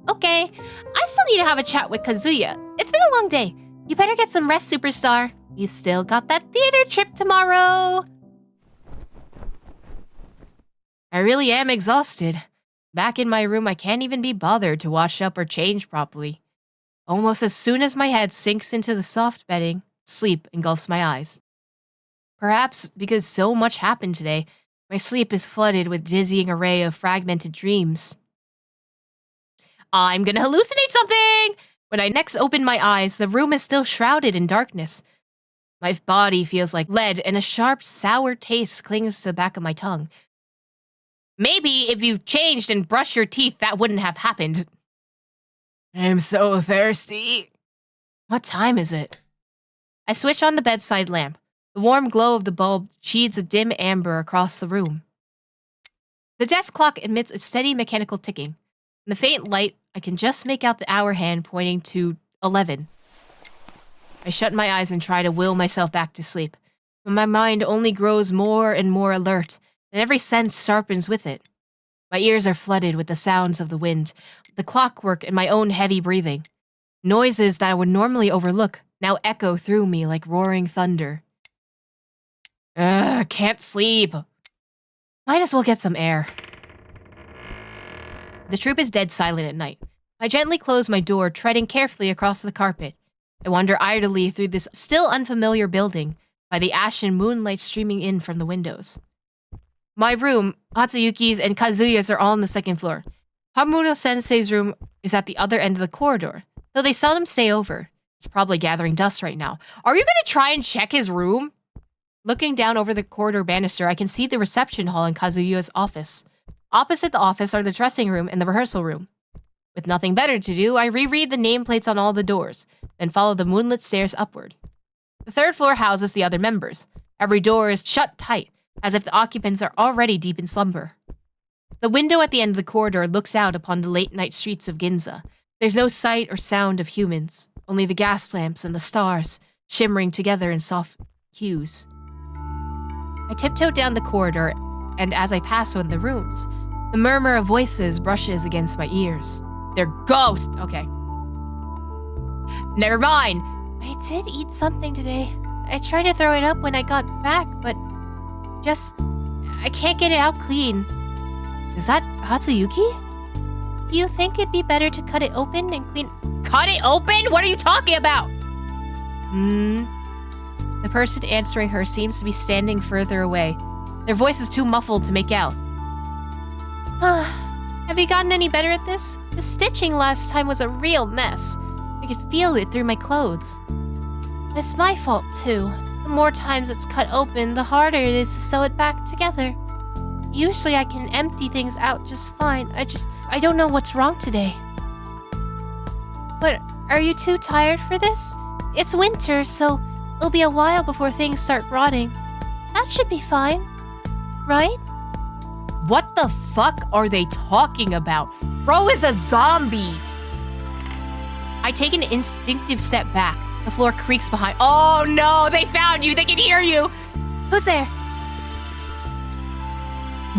Okay, I still need to have a chat with Kazuya. It's been a long day. You better get some rest, superstar. You still got that theater trip tomorrow. I really am exhausted. Back in my room, I can't even be bothered to wash up or change properly. Almost as soon as my head sinks into the soft bedding, sleep engulfs my eyes. Perhaps because so much happened today, my sleep is flooded with dizzying array of fragmented dreams. I'm gonna hallucinate something! When I next open my eyes, the room is still shrouded in darkness. My body feels like lead, and a sharp, sour taste clings to the back of my tongue. Maybe if you changed and brushed your teeth, that wouldn't have happened. I'm so thirsty. What time is it? I switch on the bedside lamp. The warm glow of the bulb sheeds a dim amber across the room. The desk clock emits a steady mechanical ticking. In the faint light, I can just make out the hour hand pointing to 11. I shut my eyes and try to will myself back to sleep, but my mind only grows more and more alert, and every sense sharpens with it. My ears are flooded with the sounds of the wind, the clockwork, and my own heavy breathing. Noises that I would normally overlook now echo through me like roaring thunder. Can't sleep. Might as well get some air. The troop is dead silent at night. I gently close my door, treading carefully across the carpet. I wander idly through this still unfamiliar building, by the ashen moonlight streaming in from the windows. My room, Hatsuyuki's, and Kazuya's are all on the second floor. Hamuro-sensei's room is at the other end of the corridor, though they seldom stay over. It's probably gathering dust right now. Are you gonna try and check his room? Looking down over the corridor banister, I can see the reception hall in Kazuya's office. Opposite the office are the dressing room and the rehearsal room. With nothing better to do, I reread the nameplates on all the doors, then follow the moonlit stairs upward. The third floor houses the other members. Every door is shut tight, as if the occupants are already deep in slumber. The window at the end of the corridor looks out upon the late-night streets of Ginza. There's no sight or sound of humans, only the gas lamps and the stars, shimmering together in soft hues. I tiptoe down the corridor, and as I pass one of the rooms, the murmur of voices brushes against my ears. They're ghosts! Okay. Never mind! I did eat something today. I tried to throw it up when I got back, but I can't get it out clean. Is that Hatsuyuki? Do you think it'd be better to cut it open and clean? Cut it open? What are you talking about? The person answering her seems to be standing further away. Their voice is too muffled to make out. Have you gotten any better at this? The stitching last time was a real mess. I could feel it through my clothes. It's my fault, too. The more times it's cut open, the harder it is to sew it back together. Usually I can empty things out just fine. I don't know what's wrong today. But are you too tired for this? It's winter, so it'll be a while before things start rotting. That should be fine, right? What the fuck are they talking about? Bro is a zombie! I take an instinctive step back. The floor creaks behind. Oh no, they found you! They can hear you! Who's there?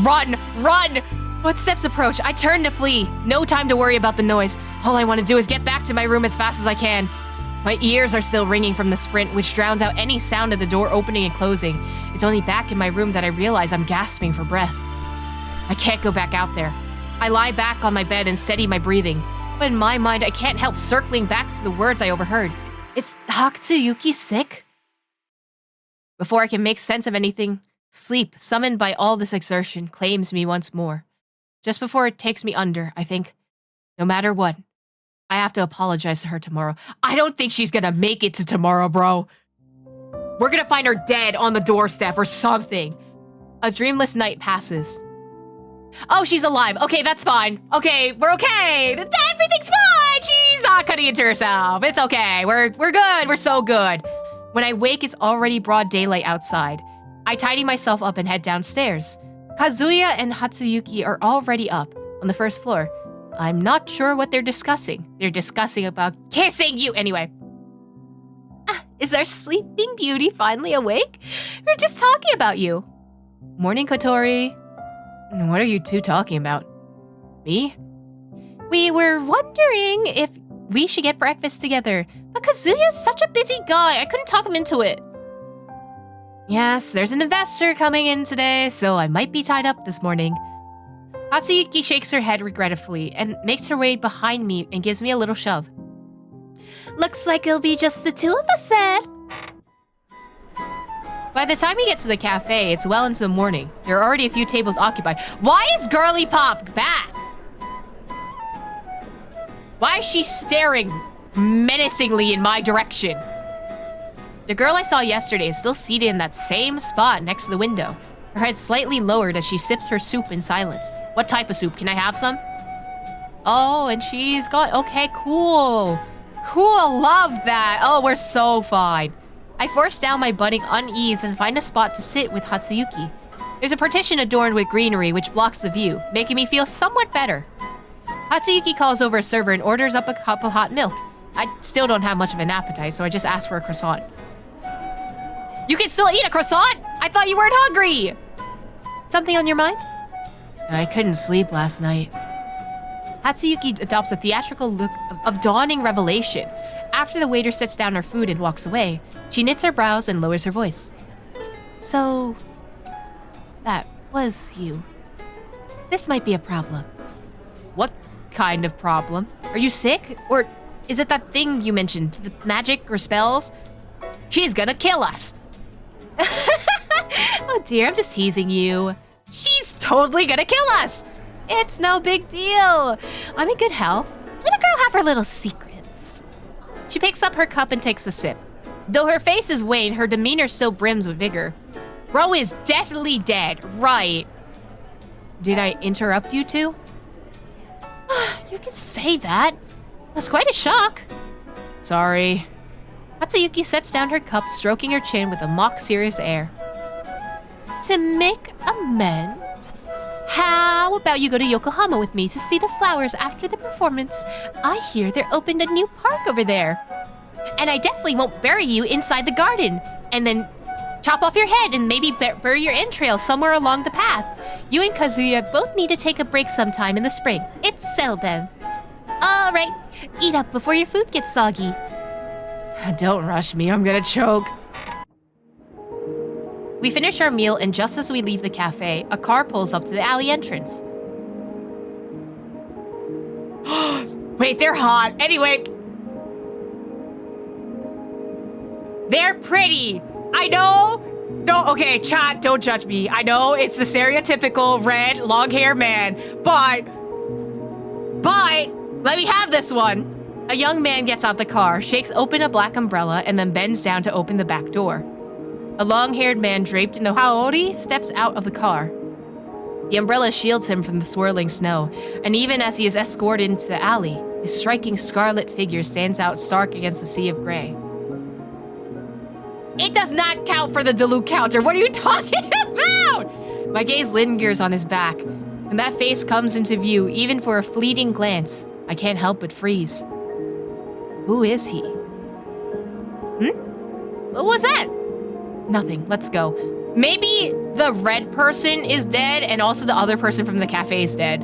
Run! Run! Footsteps approach. I turn to flee. No time to worry about the noise. All I want to do is get back to my room as fast as I can. My ears are still ringing from the sprint, which drowns out any sound of the door opening and closing. It's only back in my room that I realize I'm gasping for breath. I can't go back out there. I lie back on my bed and steady my breathing. But in my mind, I can't help circling back to the words I overheard. Is Hatsuyuki sick? Before I can make sense of anything, sleep, summoned by all this exertion, claims me once more. Just before it takes me under, I think, no matter what, I have to apologize to her tomorrow. I don't think she's gonna make it to tomorrow, bro. We're gonna find her dead on the doorstep or something. A dreamless night passes. Oh, she's alive. Okay, that's fine. Okay, we're okay. Everything's fine. She's not cutting into herself. It's okay. We're good. We're so good. When I wake, it's already broad daylight outside. I tidy myself up and head downstairs. Kazuya and Hatsuyuki are already up on the first floor. I'm not sure what they're discussing. They're discussing about kissing you anyway. Is our sleeping beauty finally awake? We're just talking about you. Morning, Kotori. What are you two talking about? Me? We were wondering if we should get breakfast together, but Kazuya's such a busy guy, I couldn't talk him into it. Yes, there's an investor coming in today, so I might be tied up this morning. Hatsuyuki shakes her head regretfully and makes her way behind me and gives me a little shove. Looks like it'll be just the two of us then. By the time we get to the cafe, it's well into the morning. There are already a few tables occupied. Why is Girly Pop back? Why is she staring menacingly in my direction? The girl I saw yesterday is still seated in that same spot next to the window. Her head slightly lowered as she sips her soup in silence. What type of soup? Can I have some? Oh, and she's got... Okay, cool. Cool, love that. Oh, we're so fine. I force down my budding unease and find a spot to sit with Hatsuyuki. There's a partition adorned with greenery which blocks the view, making me feel somewhat better. Hatsuyuki calls over a server and orders up a cup of hot milk. I still don't have much of an appetite, so I just ask for a croissant. You can still eat a croissant? I thought you weren't hungry! Something on your mind? I couldn't sleep last night. Hatsuyuki adopts a theatrical look of dawning revelation. After the waiter sets down her food and walks away, she knits her brows and lowers her voice. So, that was you. This might be a problem. What kind of problem? Are you sick? Or is it that thing you mentioned, the magic or spells? She's gonna kill us! Oh dear, I'm just teasing you. She's totally gonna kill us! It's no big deal. I'm in good health. Let a girl have her little secrets. She picks up her cup and takes a sip. Though her face is wan, her demeanor still brims with vigor. Bro is definitely dead, right? Did I interrupt you two? You can say that. It was quite a shock. Sorry. Hatsuyuki sets down her cup, stroking her chin with a mock-serious air. To make amends, how about you go to Yokohama with me to see the flowers after the performance? I hear they opened a new park over there. And I definitely won't bury you inside the garden. And then chop off your head and maybe bury your entrails somewhere along the path. You and Kazuya both need to take a break sometime in the spring. It's settled then. All right, eat up before your food gets soggy. Don't rush me, I'm gonna choke. We finish our meal, and just as we leave the cafe, a car pulls up to the alley entrance. Wait, they're hot. Anyway. They're pretty. I know. Okay, chat, don't judge me. I know it's the stereotypical red, long hair man, but let me have this one. A young man gets out the car, shakes open a black umbrella, and then bends down to open the back door. A long-haired man draped in a haori steps out of the car. The umbrella shields him from the swirling snow, and even as he is escorted into the alley, his striking scarlet figure stands out stark against the sea of gray. It does not count for the Duluth counter. What are you talking about? My gaze lingers on his back. When that face comes into view, even for a fleeting glance, I can't help but freeze. Who is he? What was that? Nothing. Let's go. Maybe the red person is dead and also the other person from the cafe is dead.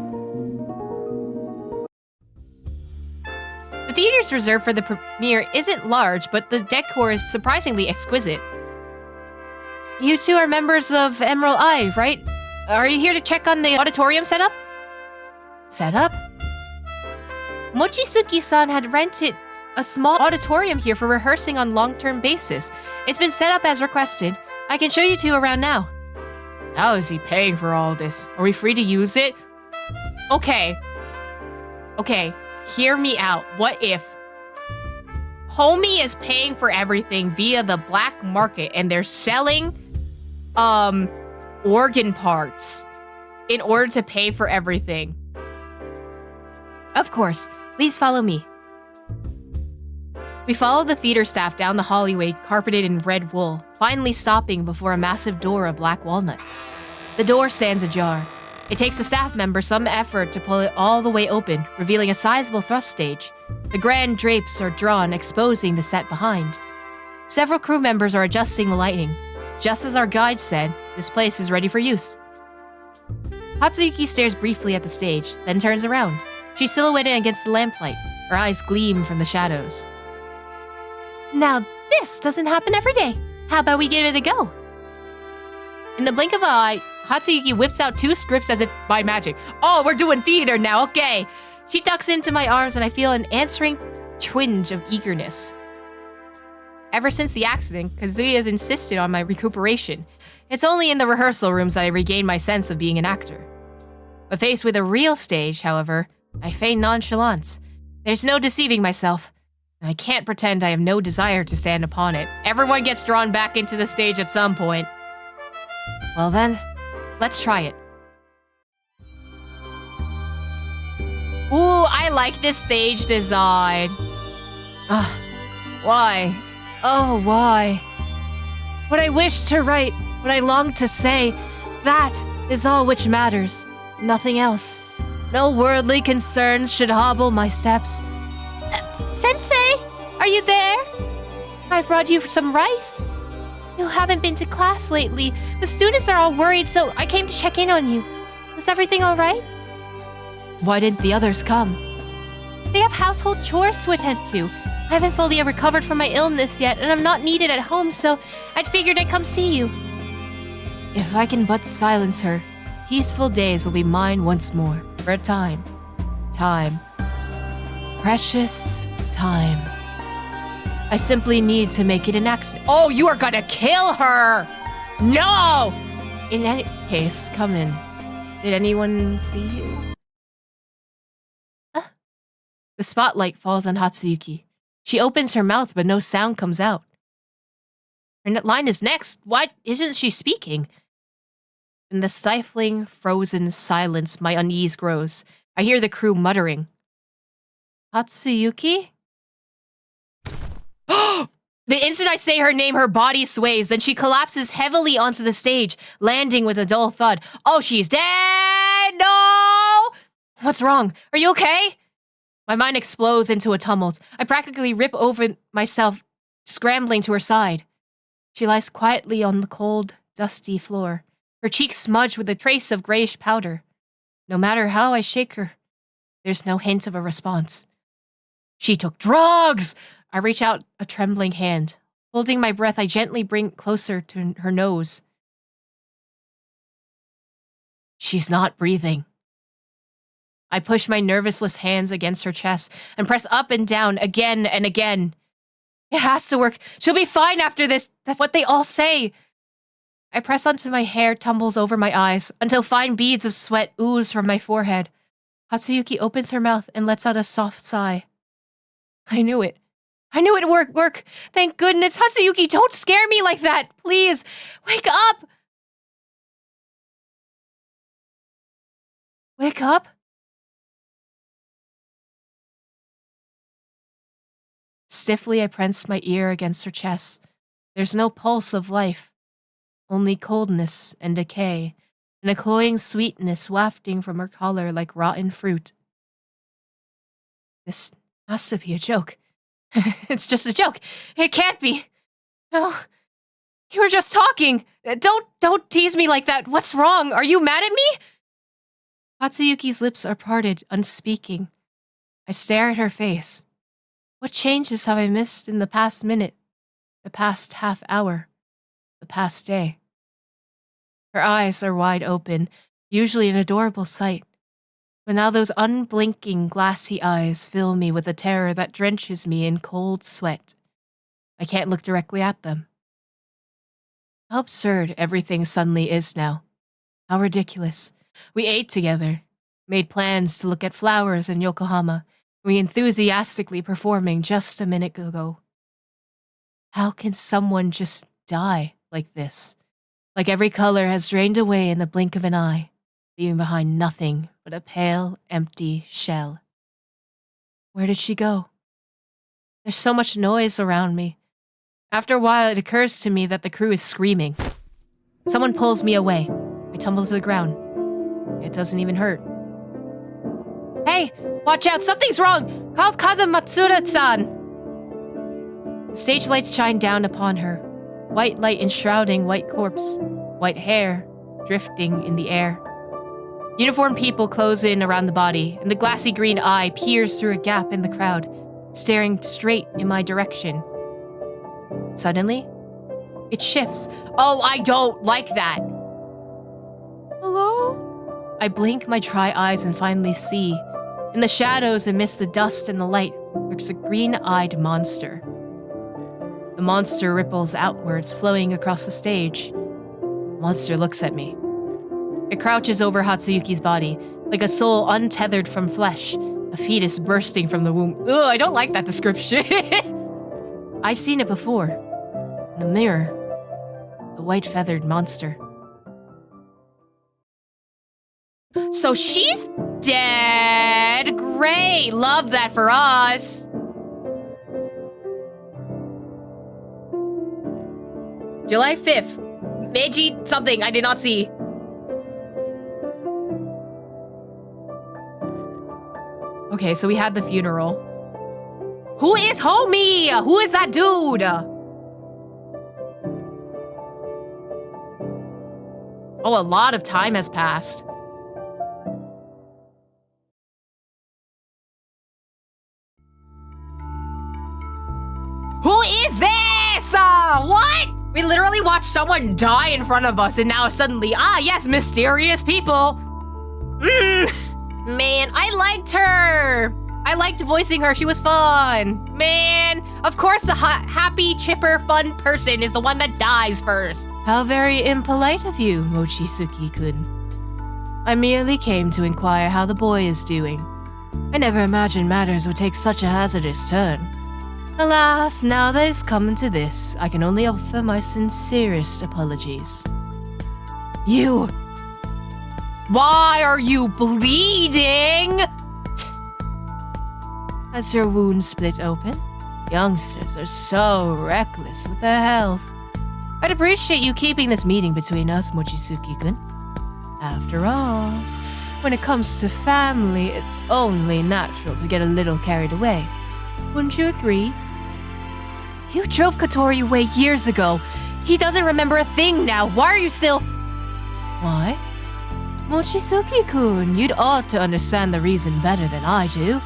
The theater's reserved for the premiere isn't large, but the decor is surprisingly exquisite. You two are members of Emerald Eye, right? Are you here to check on the auditorium setup? Setup? Mochisuki-san had rented a small auditorium here for rehearsing on long-term basis. It's been set up as requested. I can show you two around now. How is he paying for all this? Are we free to use it? Okay, hear me out. What if homie is paying for everything via the black market and they're selling organ parts in order to pay for everything? Of course. Please follow me. We follow the theater staff down the hallway carpeted in red wool, finally stopping before a massive door of black walnut. The door stands ajar. It takes a staff member some effort to pull it all the way open, revealing a sizable thrust stage. The grand drapes are drawn, exposing the set behind. Several crew members are adjusting the lighting. Just as our guide said, this place is ready for use. Hatsuyuki stares briefly at the stage, then turns around. She's silhouetted against the lamplight. Her eyes gleam from the shadows. Now this doesn't happen every day. How about we give it a go? In the blink of an eye, Hatsuyuki whips out two scripts as if by magic. Oh, we're doing theater now, okay. She tucks into my arms and I feel an answering twinge of eagerness. Ever since the accident, Kazuya's insisted on my recuperation. It's only in the rehearsal rooms that I regain my sense of being an actor. But faced with a real stage, however, I feign nonchalance. There's no deceiving myself. I can't pretend I have no desire to stand upon it. Everyone gets drawn back into the stage at some point. Well then, let's try it. Ooh, I like this stage design. Why? Oh, why? What I wish to write, what I long to say, that is all which matters. Nothing else. No worldly concerns should hobble my steps. Sensei, are you there? I brought you some rice. You haven't been to class lately. The students are all worried, so I came to check in on you. Is everything all right? Why didn't the others come? They have household chores to attend to. I haven't fully recovered from my illness yet, and I'm not needed at home, so I'd figured I'd come see you. If I can but silence her, peaceful days will be mine once more, for a time. Time. Precious time. I simply need to make it an accident. Oh, you are gonna kill her! No! In any case, come in. Did anyone see you? The spotlight falls on Hatsuyuki. She opens her mouth, but no sound comes out. Her line is next. Why isn't she speaking? In the stifling, frozen silence, my unease grows. I hear the crew muttering. Hatsuyuki? The instant I say her name, her body sways. Then she collapses heavily onto the stage, landing with a dull thud. Oh, she's dead! No! What's wrong? Are you okay? My mind explodes into a tumult. I practically rip over myself, scrambling to her side. She lies quietly on the cold, dusty floor, her cheeks smudged with a trace of grayish powder. No matter how I shake her, there's no hint of a response. She took drugs! I reach out a trembling hand. Holding my breath, I gently bring closer to her nose. She's not breathing. I push my nervousness hands against her chest and press up and down again and again. It has to work. She'll be fine after this. That's what they all say. I press onto my hair, tumbles over my eyes, until fine beads of sweat ooze from my forehead. Hatsuyuki opens her mouth and lets out a soft sigh. I knew it. I knew it'd work. Thank goodness. Hatsuyuki, don't scare me like that. Please, wake up. Wake up? Stiffly, I pressed my ear against her chest. There's no pulse of life, only coldness and decay, and a cloying sweetness wafting from her collar like rotten fruit. This has to be a joke. It's just a joke. It can't be. No. You were just talking. Don't tease me like that. What's wrong? Are you mad at me? Hatsuyuki's lips are parted, unspeaking. I stare at her face. What changes have I missed in the past minute, the past half hour, the past day? Her eyes are wide open, usually an adorable sight. But now those unblinking, glassy eyes fill me with a terror that drenches me in cold sweat. I can't look directly at them. How absurd everything suddenly is now. How ridiculous. We ate together, made plans to look at flowers in Yokohama, we enthusiastically performing just a minute ago. How can someone just die like this? Like every color has drained away in the blink of an eye, leaving behind nothing but a pale, empty shell. Where did she go? There's so much noise around me. After a while, it occurs to me that the crew is screaming. Someone pulls me away. I tumble to the ground. It doesn't even hurt. Hey, watch out, something's wrong! Call Kazumatsura-san! Stage lights shine down upon her. White light enshrouding white corpse. White hair drifting in the air. Uniformed people close in around the body, and the glassy green eye peers through a gap in the crowd, staring straight in my direction. Suddenly, it shifts. Oh, I don't like that! Hello? I blink my dry eyes and finally see. In the shadows amidst the dust and the light lurks a green-eyed monster. The monster ripples outwards, flowing across the stage. The monster looks at me. It crouches over Hatsuyuki's body, like a soul untethered from flesh, a fetus bursting from the womb. Ugh, I don't like that description. I've seen it before. In the mirror. The white-feathered monster. So she's dead. Great. Love that for us. July 5th. Meiji something I did not see. Okay, so we had the funeral. Who is homie? Who is that dude? Oh, a lot of time has passed. Who is this? What? We literally watched someone die in front of us and now suddenly, yes, mysterious people. Man, I liked her. I liked voicing her. She was fun. Man, of course a happy, chipper, fun person is the one that dies first. How very impolite of you, Mochizuki-kun. I merely came to inquire how the boy is doing. I never imagined matters would take such a hazardous turn. Alas, now that it's come to this, I can only offer my sincerest apologies. You! Why are you bleeding? Has your wound split open? Youngsters are so reckless with their health. I'd appreciate you keeping this meeting between us, Mochizuki-kun. After all, when it comes to family, it's only natural to get a little carried away. Wouldn't you agree? You drove Kotori away years ago. He doesn't remember a thing now. Why are you still... Why? Mochizuki-kun, you'd ought to understand the reason better than I do.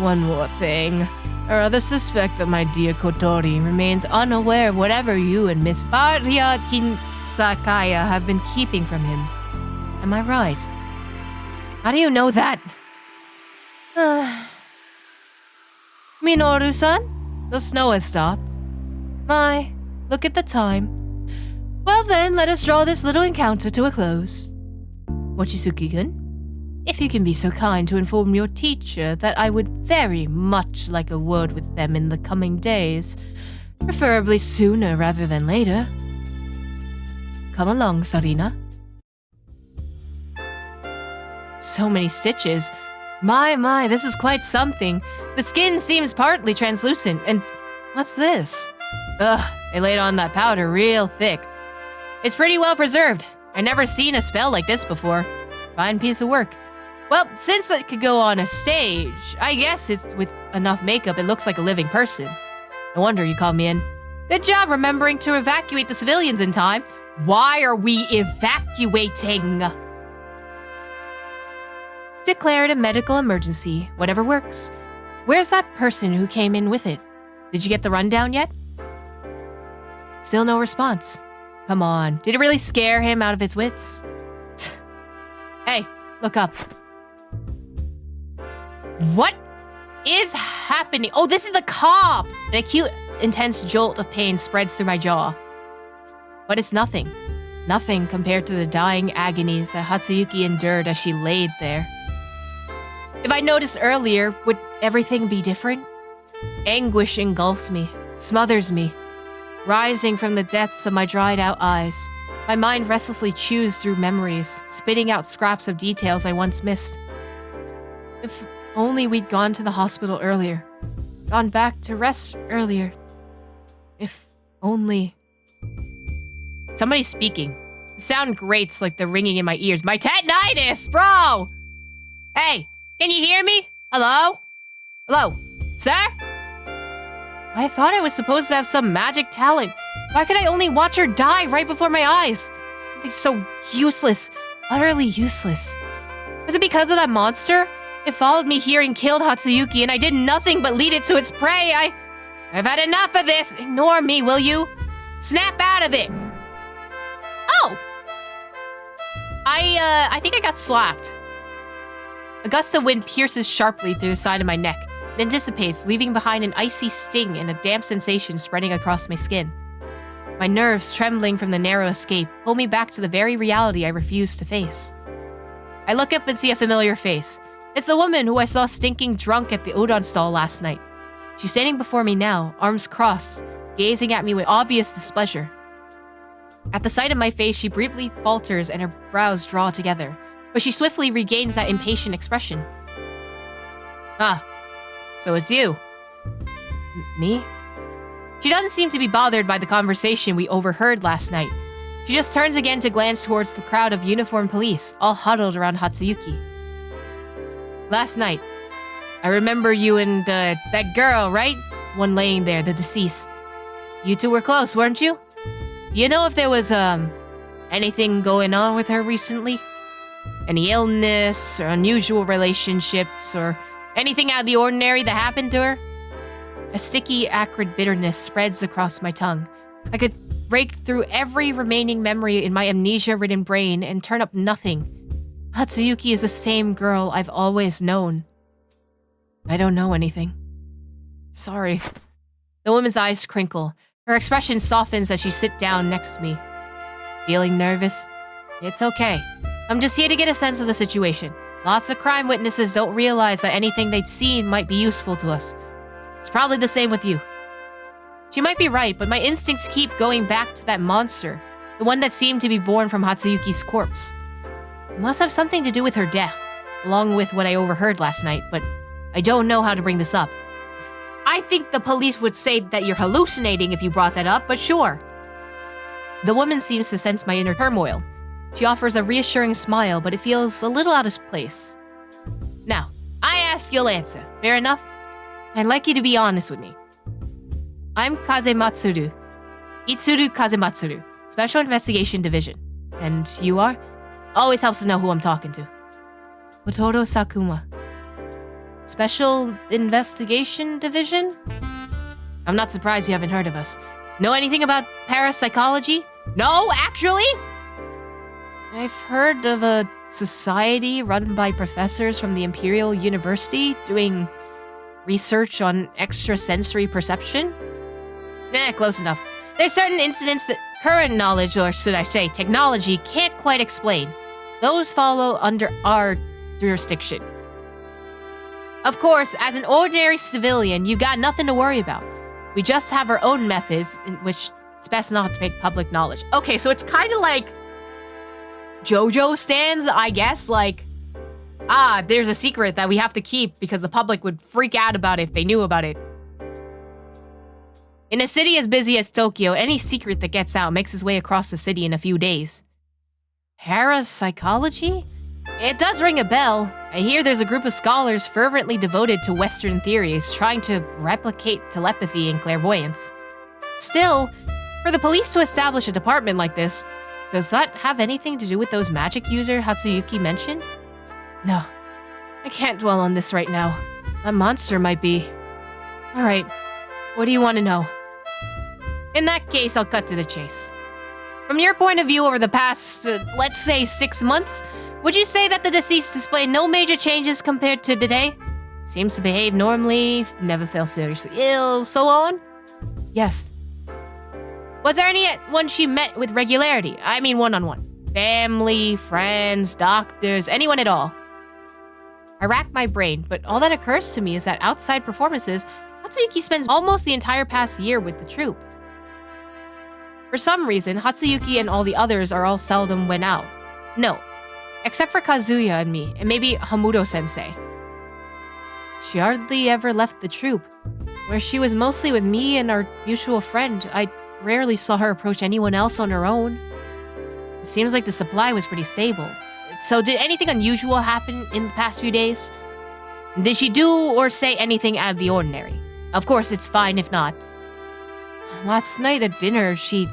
One more thing. I rather suspect that my dear Kotori remains unaware of whatever you and Miss Barya Kinsakaya have been keeping from him. Am I right? How do you know that? Minoru-san? The snow has stopped. My, look at the time. Well then, let us draw this little encounter to a close. Mochizuki-kun? If you can be so kind to inform your teacher that I would very much like a word with them in the coming days, preferably sooner rather than later. Come along, Sarina. So many stitches. My, this is quite something. The skin seems partly translucent, and what's this? Ugh, they laid on that powder real thick. It's pretty well preserved. I've never seen a spell like this before. Fine piece of work. Well, since it could go on a stage, I guess it's with enough makeup it looks like a living person. No wonder you called me in. Good job remembering to evacuate the civilians in time. Why are we evacuating? Declared a medical emergency, whatever works. Where's that person who came in with it? Did you get the rundown yet? Still no response. Come on, did it really scare him out of his wits? Hey, look up. What is happening? Oh, this is the cop! An acute, intense jolt of pain spreads through my jaw. But it's nothing. Nothing compared to the dying agonies that Hatsuyuki endured as she laid there. If I noticed earlier, would everything be different? Anguish engulfs me, smothers me. Rising from the depths of my dried-out eyes, my mind restlessly chews through memories, spitting out scraps of details I once missed. If only we'd gone to the hospital earlier. Gone back to rest earlier. If only... Somebody's speaking. The sound grates like the ringing in my ears. My tinnitus, bro! Hey, can you hear me? Hello? Hello? Sir? I thought I was supposed to have some magic talent. Why could I only watch her die right before my eyes? Something so useless. Utterly useless. Was it because of that monster? It followed me here and killed Hatsuyuki, and I did nothing but lead it to its prey. I've had enough of this. Ignore me, will you? Snap out of it. Oh! I think I got slapped. A gust of wind pierces sharply through the side of my neck, then dissipates, leaving behind an icy sting and a damp sensation spreading across my skin. My nerves, trembling from the narrow escape, pull me back to the very reality I refuse to face. I look up and see a familiar face. It's the woman who I saw stinking drunk at the udon stall last night. She's standing before me now, arms crossed, gazing at me with obvious displeasure. At the sight of my face, she briefly falters and her brows draw together, but she swiftly regains that impatient expression. Ah, so it's you. Me? She doesn't seem to be bothered by the conversation we overheard last night. She just turns again to glance towards the crowd of uniformed police, all huddled around Hatsuyuki. Last night, I remember you and that girl, right? One laying there, the deceased. You two were close, weren't you? You know if there was, anything going on with her recently? Any illness, or unusual relationships, or anything out of the ordinary that happened to her? A sticky, acrid bitterness spreads across my tongue. I could rake through every remaining memory in my amnesia-ridden brain and turn up nothing. Hatsuyuki is the same girl I've always known. I don't know anything. Sorry. The woman's eyes crinkle. Her expression softens as she sits down next to me. Feeling nervous? It's okay. I'm just here to get a sense of the situation. Lots of crime witnesses don't realize that anything they've seen might be useful to us. It's probably the same with you. She might be right, but my instincts keep going back to that monster, the one that seemed to be born from Hatsuyuki's corpse. It must have something to do with her death, along with what I overheard last night, but I don't know how to bring this up. I think the police would say that you're hallucinating if you brought that up, but sure. The woman seems to sense my inner turmoil. She offers a reassuring smile, but it feels a little out of place. Now, I ask, you'll answer. Fair enough? I'd like you to be honest with me. I'm Kazematsuru. Itsuru Kazematsuru, Special Investigation Division. And you are? Always helps to know who I'm talking to. Otoro Sakuma. Special Investigation Division? I'm not surprised you haven't heard of us. Know anything about parapsychology? No, actually? I've heard of a society run by professors from the Imperial University doing research on extrasensory perception? Close enough. There's certain incidents that current knowledge, or should I say technology, can't quite explain. Those follow under our jurisdiction. Of course, as an ordinary civilian, you got nothing to worry about. We just have our own methods, in which it's best not to make public knowledge. Okay, so it's kind of like JoJo stands, I guess, like, there's a secret that we have to keep because the public would freak out about it if they knew about it. In a city as busy as Tokyo, any secret that gets out makes its way across the city in a few days. Parapsychology? It does ring a bell. I hear there's a group of scholars fervently devoted to Western theories, trying to replicate telepathy and clairvoyance. Still, for the police to establish a department like this, does that have anything to do with those magic user Hatsuyuki mentioned? No, I can't dwell on this right now. That monster might be. Alright, what do you want to know? In that case, I'll cut to the chase. From your point of view over the past, let's say 6 months, would you say that the deceased displayed no major changes compared to today? Seems to behave normally, never fell seriously ill, so on? Yes. Was there anyone she met with regularity? I mean one-on-one. Family, friends, doctors, anyone at all? I rack my brain, but all that occurs to me is that outside performances, Hatsuyuki spends almost the entire past year with the troupe. For some reason, Hatsuyuki and all the others are all seldom went out. No, except for Kazuya and me, and maybe Hamudo-sensei. She hardly ever left the troupe, where she was mostly with me and our mutual friend. I rarely saw her approach anyone else on her own. It seems like the supply was pretty stable. So did anything unusual happen in the past few days? Did she do or say anything out of the ordinary? Of course, it's fine if not. Last night at dinner, she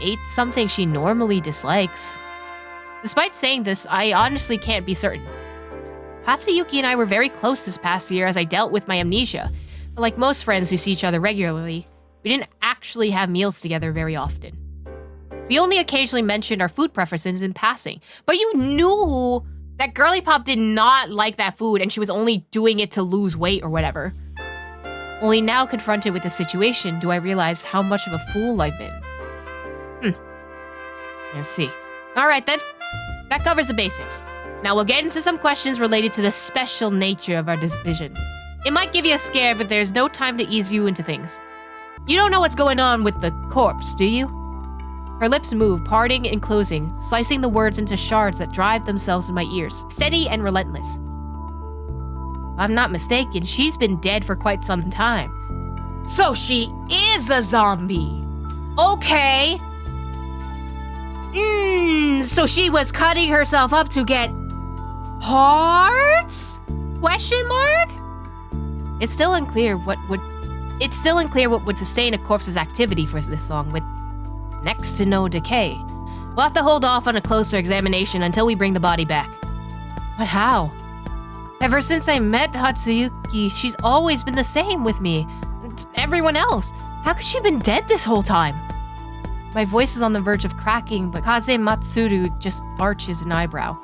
ate something she normally dislikes. Despite saying this, I honestly can't be certain. Hatsuyuki and I were very close this past year as I dealt with my amnesia, but like most friends who see each other regularly, we didn't actually have meals together very often. We only occasionally mentioned our food preferences in passing, but you knew that Girly Pop did not like that food and she was only doing it to lose weight or whatever. Only now, confronted with the situation, do I realize how much of a fool I've been. Let's see. Alright then, that covers the basics. Now we'll get into some questions related to the special nature of our division. It might give you a scare, but there's no time to ease you into things. You don't know what's going on with the corpse, do you? Her lips move, parting and closing, slicing the words into shards that drive themselves in my ears, steady and relentless. If I'm not mistaken, she's been dead for quite some time. So she is a zombie. Okay. So she was cutting herself up to get hearts? Question mark? It's still unclear what would sustain a corpse's activity for this long, with next to no decay. We'll have to hold off on a closer examination until we bring the body back. But how? Ever since I met Hatsuyuki, she's always been the same with me. And everyone else. How could she have been dead this whole time? My voice is on the verge of cracking, but Kaze Matsuru just arches an eyebrow.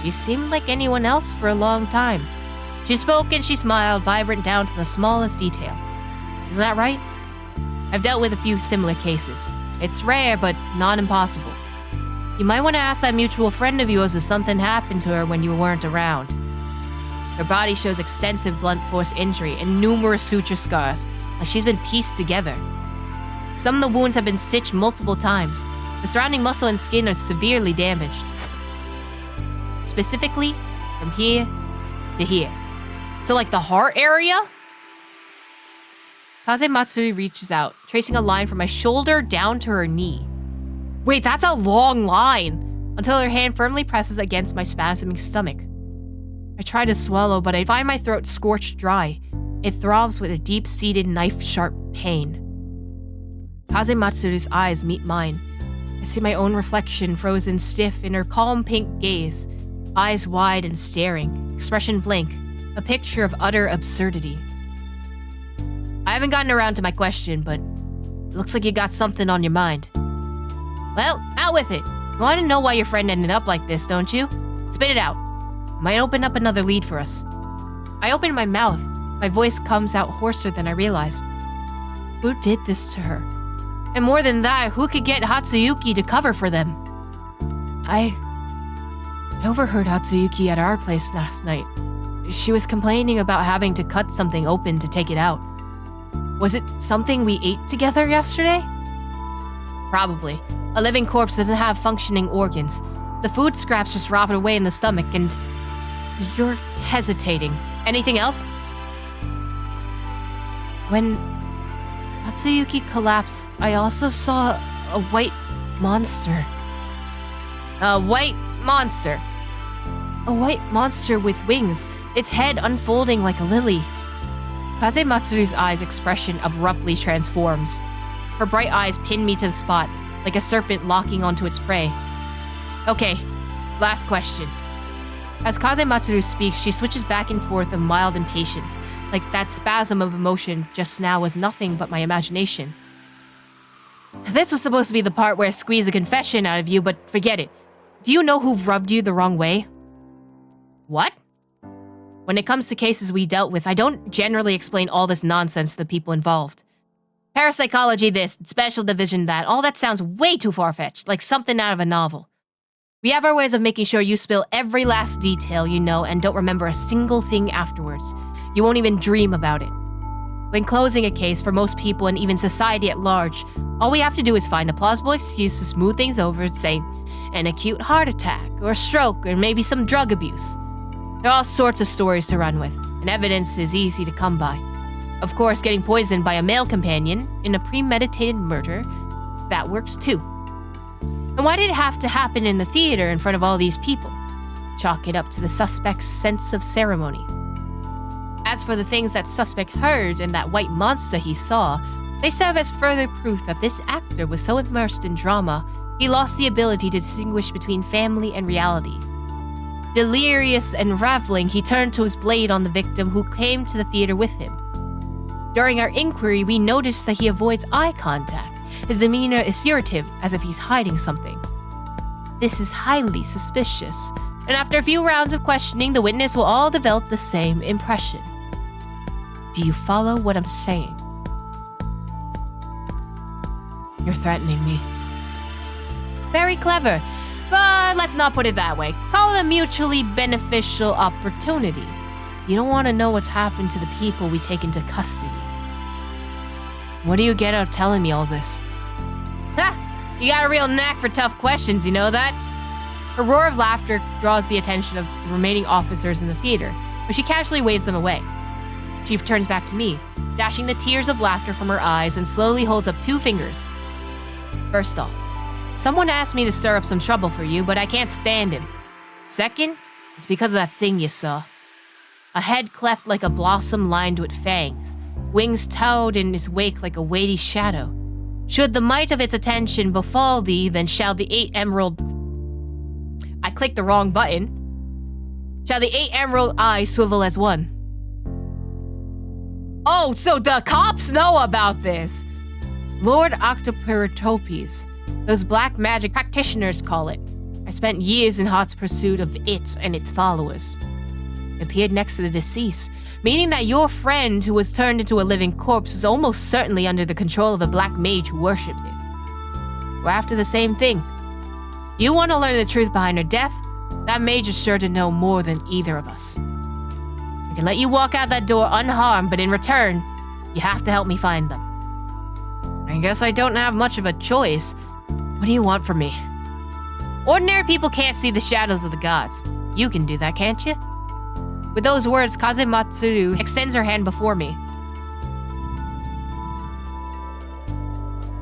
She seemed like anyone else for a long time. She spoke and she smiled, vibrant down to the smallest detail. Isn't that right? I've dealt with a few similar cases. It's rare, but not impossible. You might want to ask that mutual friend of yours if something happened to her when you weren't around. Her body shows extensive blunt force injury and numerous suture scars, like she's been pieced together. Some of the wounds have been stitched multiple times. The surrounding muscle and skin are severely damaged. Specifically, from here to here. So like the heart area? Kaze Matsuri reaches out, tracing a line from my shoulder down to her knee. Wait, that's a long line! Until her hand firmly presses against my spasming stomach. I try to swallow, but I find my throat scorched dry. It throbs with a deep-seated knife-sharp pain. Kaze Matsuru's eyes meet mine. I see my own reflection frozen stiff in her calm pink gaze, eyes wide and staring, expression blank, a picture of utter absurdity. I haven't gotten around to my question, but it looks like you got something on your mind. Well, out with it. You want to know why your friend ended up like this, don't you? Spit it out. It might open up another lead for us. I open my mouth. My voice comes out hoarser than I realized. Who did this to her? And more than that, who could get Hatsuyuki to cover for them? I I overheard Hatsuyuki at our place last night. She was complaining about having to cut something open to take it out. Was it something we ate together yesterday? Probably. A living corpse doesn't have functioning organs. The food scraps just rot away in the stomach and... You're hesitating. Anything else? When Hatsuyuki collapsed, I also saw a white monster. A white monster? A white monster with wings, its head unfolding like a lily. Kazematsuru's eyes' expression abruptly transforms. Her bright eyes pin me to the spot, like a serpent locking onto its prey. Okay, last question. As Kazematsuru speaks, she switches back and forth of mild impatience, like that spasm of emotion just now was nothing but my imagination. This was supposed to be the part where I squeeze a confession out of you, but forget it. Do you know who rubbed you the wrong way? What? When it comes to cases we dealt with, I don't generally explain all this nonsense to the people involved. Parapsychology this, special division that, all that sounds way too far-fetched, like something out of a novel. We have our ways of making sure you spill every last detail you know and don't remember a single thing afterwards. You won't even dream about it. When closing a case for most people and even society at large, all we have to do is find a plausible excuse to smooth things over and say, an acute heart attack, or a stroke, or maybe some drug abuse. There are all sorts of stories to run with, and evidence is easy to come by. Of course, getting poisoned by a male companion in a premeditated murder, that works too. And why did it have to happen in the theater in front of all these people? Chalk it up to the suspect's sense of ceremony. As for the things that suspect heard and that white monster he saw, they serve as further proof that this actor was so immersed in drama, he lost the ability to distinguish between family and reality. Delirious and raveling, he turned to his blade on the victim who came to the theater with him. During our inquiry, we noticed that he avoids eye contact. His demeanor is furtive, as if he's hiding something. This is highly suspicious, and after a few rounds of questioning, the witness will all develop the same impression. Do you follow what I'm saying? You're threatening me. Very clever, but let's not put it that way. Call it a mutually beneficial opportunity. You don't want to know what's happened to the people we take into custody. What do you get out of telling me all this? Ha! You got a real knack for tough questions, you know that? Her roar of laughter draws the attention of the remaining officers in the theater, but she casually waves them away. She turns back to me, dashing the tears of laughter from her eyes and slowly holds up 2 fingers. First off, someone asked me to stir up some trouble for you, but I can't stand him. Second, it's because of that thing you saw. A head cleft like a blossom lined with fangs, wings towed in its wake like a weighty shadow. Should the might of its attention befall thee, then shall the 8 emerald... I clicked the wrong button. Shall the 8 emerald eyes swivel as one? Oh, so the cops know about this! Lord Octoperitopes, those black magic practitioners call it. I spent years in hot pursuit of it and its followers. It appeared next to the deceased, meaning that your friend who was turned into a living corpse was almost certainly under the control of a black mage who worshipped it. We're after the same thing. You want to learn the truth behind her death? That mage is sure to know more than either of us. I can let you walk out that door unharmed, but in return, you have to help me find them. I guess I don't have much of a choice. What do you want from me? Ordinary people can't see the shadows of the gods. You can do that, can't you? With those words, Kazematsuru extends her hand before me.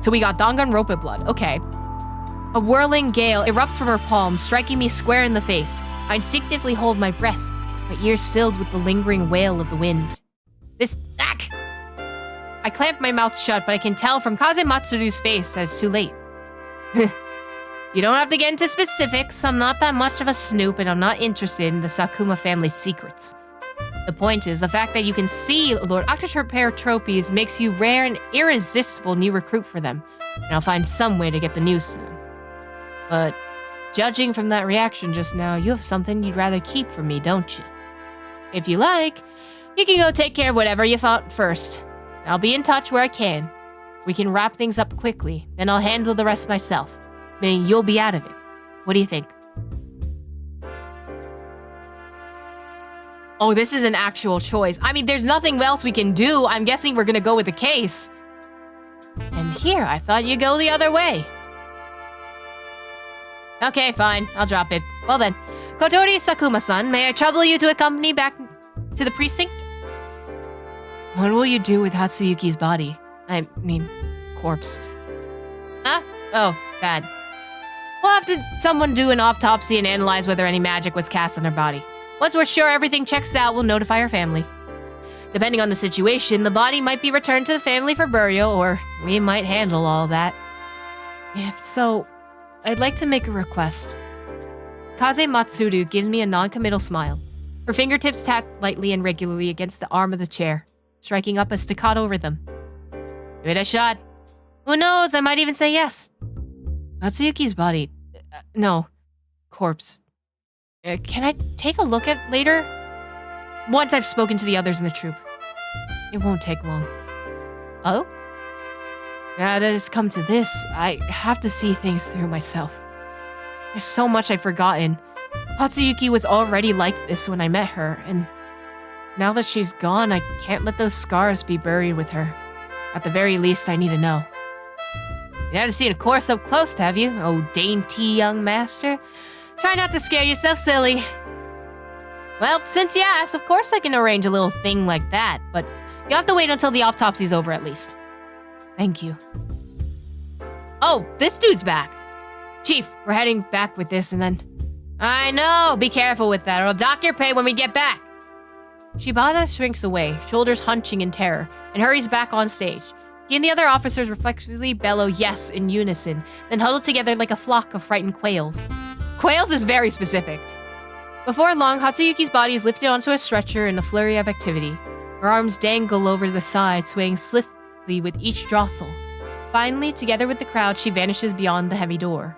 So we got Danganronpa blood, okay. A whirling gale erupts from her palm, striking me square in the face. I instinctively hold my breath, my ears filled with the lingering wail of the wind. I clamp my mouth shut, but I can tell from Kazematsuru's face that it's too late. You don't have to get into specifics. I'm not that much of a snoop, and I'm not interested in the Sakuma family's secrets. The point is, the fact that you can see Lord Octoperitopes makes you rare and irresistible new recruit for them, and I'll find some way to get the news to them. But judging from that reaction just now, you have something you'd rather keep from me, don't you? If you like, you can go take care of whatever you fought first. I'll be in touch where I can. We can wrap things up quickly, then I'll handle the rest myself. Meaning you'll be out of it. What do you think? Oh, this is an actual choice. I mean, there's nothing else we can do. I'm guessing we're gonna go with the case. And here, I thought you'd go the other way. Okay, fine. I'll drop it. Well then, Kotori Sakuma-san, may I trouble you to accompany back to the precinct? What will you do with Hatsuyuki's body? I mean, corpse. Huh? Oh, bad. We'll have to someone do an autopsy and analyze whether any magic was cast on her body. Once we're sure everything checks out, we'll notify her family. Depending on the situation, the body might be returned to the family for burial, or we might handle all that. If so, I'd like to make a request. Kaze Matsuru gives me a non-committal smile. Her fingertips tap lightly and regularly against the arm of the chair, striking up a staccato rhythm. Give it a shot. Who knows, I might even say yes. Hatsuyuki's body... no. Corpse. Can I take a look at later? Once I've spoken to the others in the troupe. It won't take long. Oh? That has come to this. I have to see things through myself. There's so much I've forgotten. Hatsuyuki was already like this when I met her, and now that she's gone, I can't let those scars be buried with her. At the very least, I need to know. You haven't seen a course up close, have you? Oh, dainty young master. Try not to scare yourself silly. Well, since you asked, of course I can arrange a little thing like that, but you have to wait until the autopsy's over at least. Thank you. Oh, this dude's back. Chief, we're heading back with this and then... I know, be careful with that or I'll dock your pay when we get back. Shibata shrinks away, shoulders hunching in terror, and hurries back on stage. He and the other officers reflexively bellow yes in unison, then huddle together like a flock of frightened quails. Quails is very specific. Before long, Hatsuyuki's body is lifted onto a stretcher in a flurry of activity. Her arms dangle over the side, swaying swiftly with each jostle. Finally, together with the crowd, she vanishes beyond the heavy door.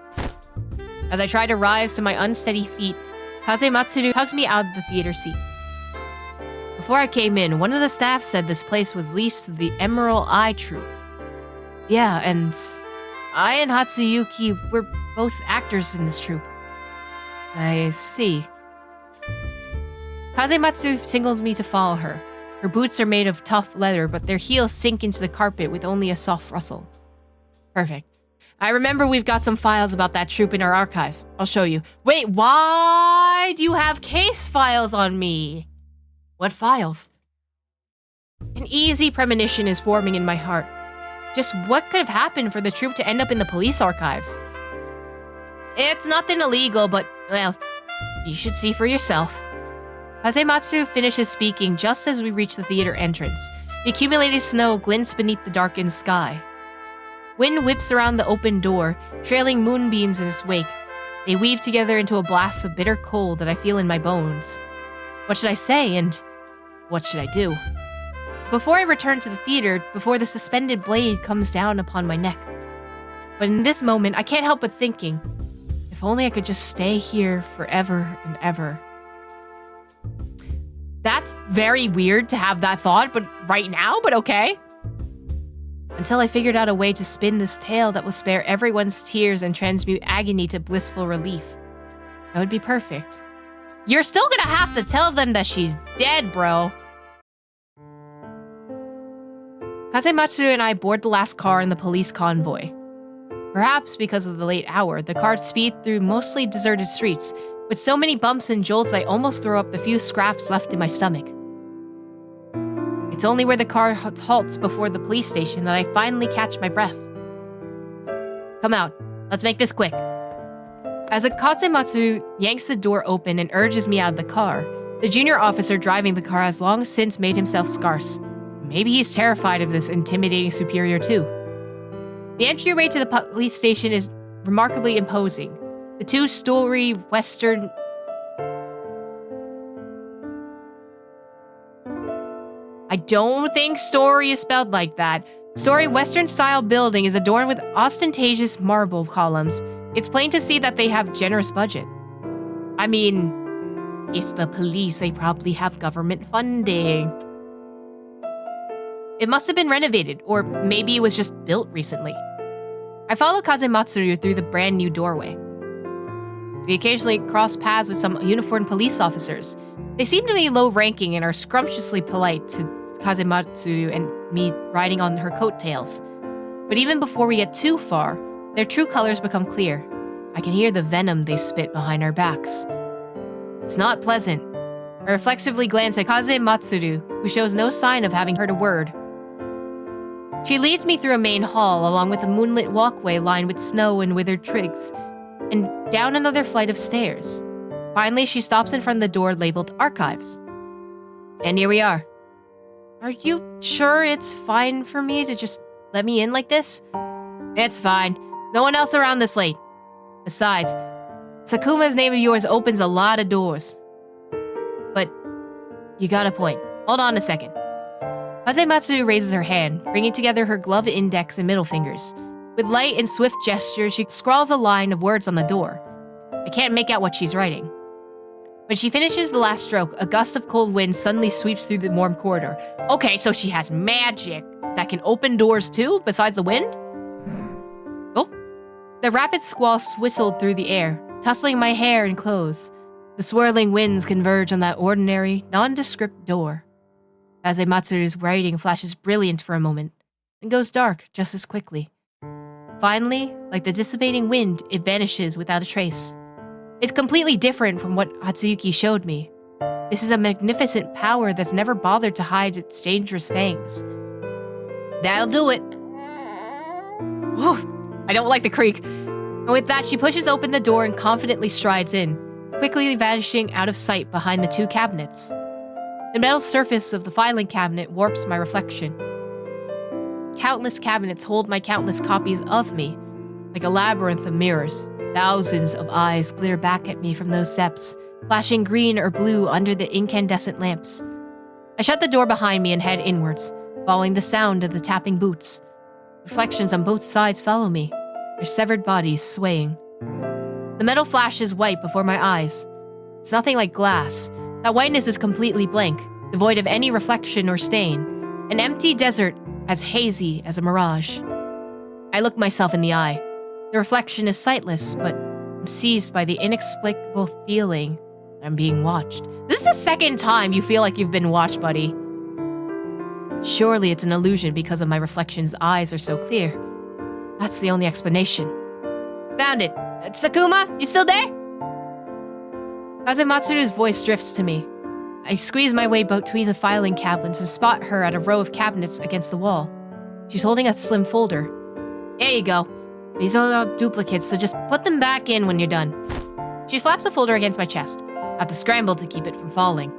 As I try to rise to my unsteady feet, Kaze Matsuru tugs me out of the theater seat. Before I came in, one of the staff said this place was leased to the Emerald Eye Troupe. Yeah, and I and Hatsuyuki were both actors in this troupe. I see. Kazematsu signals me to follow her. Her boots are made of tough leather, but their heels sink into the carpet with only a soft rustle. Perfect. I remember we've got some files about that troupe in our archives. I'll show you. Wait, why do you have case files on me? What files? An easy premonition is forming in my heart. Just what could have happened for the troupe to end up in the police archives? It's nothing illegal, but, well, you should see for yourself. Kazematsu finishes speaking just as we reach the theater entrance. The accumulated snow glints beneath the darkened sky. Wind whips around the open door, trailing moonbeams in its wake. They weave together into a blast of bitter cold that I feel in my bones. What should I say, and what should I do? Before I return to the theater, before the suspended blade comes down upon my neck. But in this moment, I can't help but thinking, if only I could just stay here forever and ever. That's very weird to have that thought, but right now, but okay. Until I figured out a way to spin this tale that will spare everyone's tears and transmute agony to blissful relief. That would be perfect. You're still gonna have to tell them that she's dead, bro. Kazematsu and I board the last car in the police convoy. Perhaps because of the late hour, the cars speed through mostly deserted streets, with so many bumps and jolts that I almost throw up the few scraps left in my stomach. It's only where the car halts before the police station that I finally catch my breath. Come out. Let's make this quick. As Kazematsu yanks the door open and urges me out of the car, the junior officer driving the car has long since made himself scarce. Maybe he's terrified of this intimidating superior too. The entryway to the police station is remarkably imposing. The two-story western... I don't think story is spelled like that. Story western-style building is adorned with ostentatious marble columns. It's plain to see that they have generous budget. I mean, it's the police, they probably have government funding. It must have been renovated, or maybe it was just built recently. I follow Kazematsu through the brand new doorway. We occasionally cross paths with some uniformed police officers. They seem to be low-ranking and are scrumptiously polite to Kazematsu and me riding on her coattails. But even before we get too far, their true colors become clear. I can hear the venom they spit behind our backs. It's not pleasant. I reflexively glance at Kazematsuru, who shows no sign of having heard a word. She leads me through a main hall along with a moonlit walkway lined with snow and withered twigs, and down another flight of stairs. Finally, she stops in front of the door labeled Archives. And here we are. Are you sure it's fine for me to just let me in like this? It's fine. No one else around this late. Besides, Sakuma's name of yours opens a lot of doors. But you got a point. Hold on a second. Kazematsu raises her hand, bringing together her gloved index and middle fingers. With light and swift gestures, she scrawls a line of words on the door. I can't make out what she's writing. When she finishes the last stroke, a gust of cold wind suddenly sweeps through the warm corridor. Okay, so she has magic that can open doors too, besides the wind? Oh. The rapid squall whistled through the air, tussling my hair and clothes. The swirling winds converge on that ordinary, nondescript door. Kazematsu's writing flashes brilliant for a moment, and goes dark just as quickly. Finally, like the dissipating wind, it vanishes without a trace. It's completely different from what Hatsuyuki showed me. This is a magnificent power that's never bothered to hide its dangerous fangs. That'll do it. Whew, I don't like the creak. And with that, she pushes open the door and confidently strides in, quickly vanishing out of sight behind the two cabinets. The metal surface of the filing cabinet warps my reflection. Countless cabinets hold my countless copies of me, like a labyrinth of mirrors. Thousands of eyes glitter back at me from those depths, flashing green or blue under the incandescent lamps. I shut the door behind me and head inwards, following the sound of the tapping boots. Reflections on both sides follow me, their severed bodies swaying. The metal flashes white before my eyes. It's nothing like glass. That whiteness is completely blank, devoid of any reflection or stain. An empty desert as hazy as a mirage. I look myself in the eye. The reflection is sightless, but I'm seized by the inexplicable feeling that I'm being watched. This is the second time you feel like you've been watched, buddy. Surely it's an illusion because of my reflection's eyes are so clear. That's the only explanation. Found it. Sakuma, you still there? Kazematsu's voice drifts to me. I squeeze my way between the filing cabinets and spot her at a row of cabinets against the wall. She's holding a slim folder. There you go. These are all duplicates, so just put them back in when you're done. She slaps the folder against my chest. I have to scramble to keep it from falling.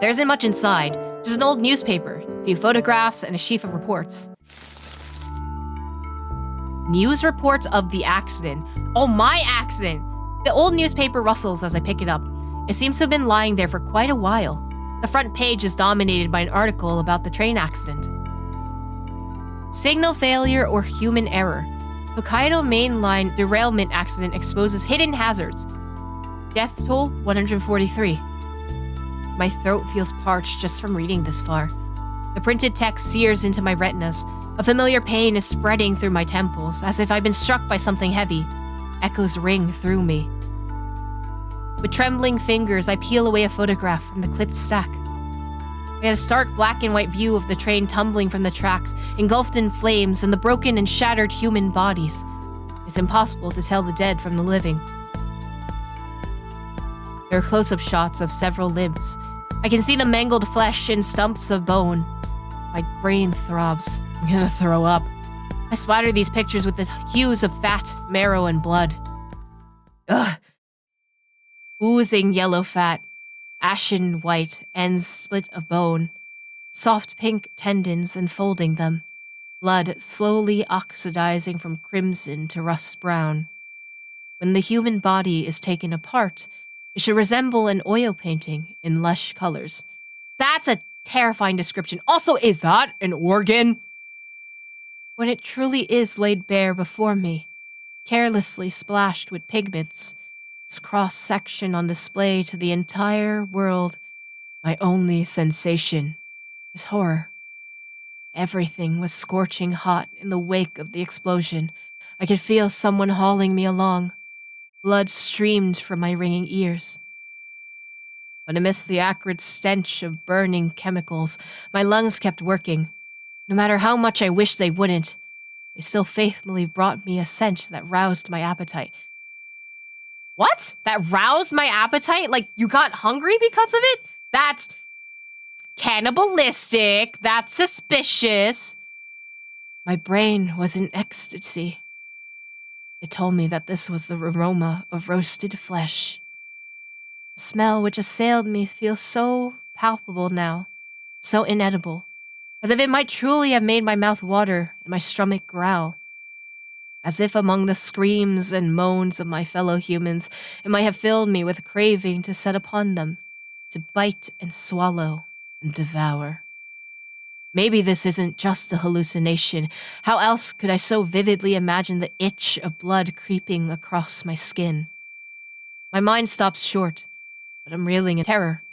There isn't much inside, just an old newspaper, a few photographs, and a sheaf of reports. News reports of the accident. Oh, my accident! The old newspaper rustles as I pick it up. It seems to have been lying there for quite a while. The front page is dominated by an article about the train accident. Signal failure or human error. Hokkaido main line derailment accident exposes hidden hazards. Death toll 143. My throat feels parched just from reading this far. The printed text sears into my retinas. A familiar pain is spreading through my temples, as if I've been struck by something heavy. Echoes ring through me. With trembling fingers, I peel away a photograph from the clipped stack. We had a stark black and white view of the train tumbling from the tracks, engulfed in flames and the broken and shattered human bodies. It's impossible to tell the dead from the living. There are close-up shots of several limbs. I can see the mangled flesh and stumps of bone. My brain throbs. I'm gonna throw up. I splatter these pictures with the hues of fat, marrow, and blood. Ugh. Oozing yellow fat. Ashen white ends split of bone, soft pink tendons enfolding them, blood slowly oxidizing from crimson to rust brown. When the human body is taken apart, it should resemble an oil painting in lush colors. That's a terrifying description. Also, is that an organ? When it truly is laid bare before me, carelessly splashed with pigments, its cross-section on display to the entire world, my only sensation is horror. Everything was scorching hot in the wake of the explosion. I could feel someone hauling me along. Blood streamed from my ringing ears. But amidst the acrid stench of burning chemicals, my lungs kept working. No matter how much I wished they wouldn't, they still faithfully brought me a scent that roused my appetite. What? That roused my appetite? Like, you got hungry because of it? That's cannibalistic. That's suspicious. My brain was in ecstasy. It told me that this was the aroma of roasted flesh. The smell which assailed me feels so palpable now, so inedible, as if it might truly have made my mouth water and my stomach growl. As if among the screams and moans of my fellow humans, it might have filled me with craving to set upon them, to bite and swallow and devour. Maybe this isn't just a hallucination. How else could I so vividly imagine the itch of blood creeping across my skin? My mind stops short, but I'm reeling in terror.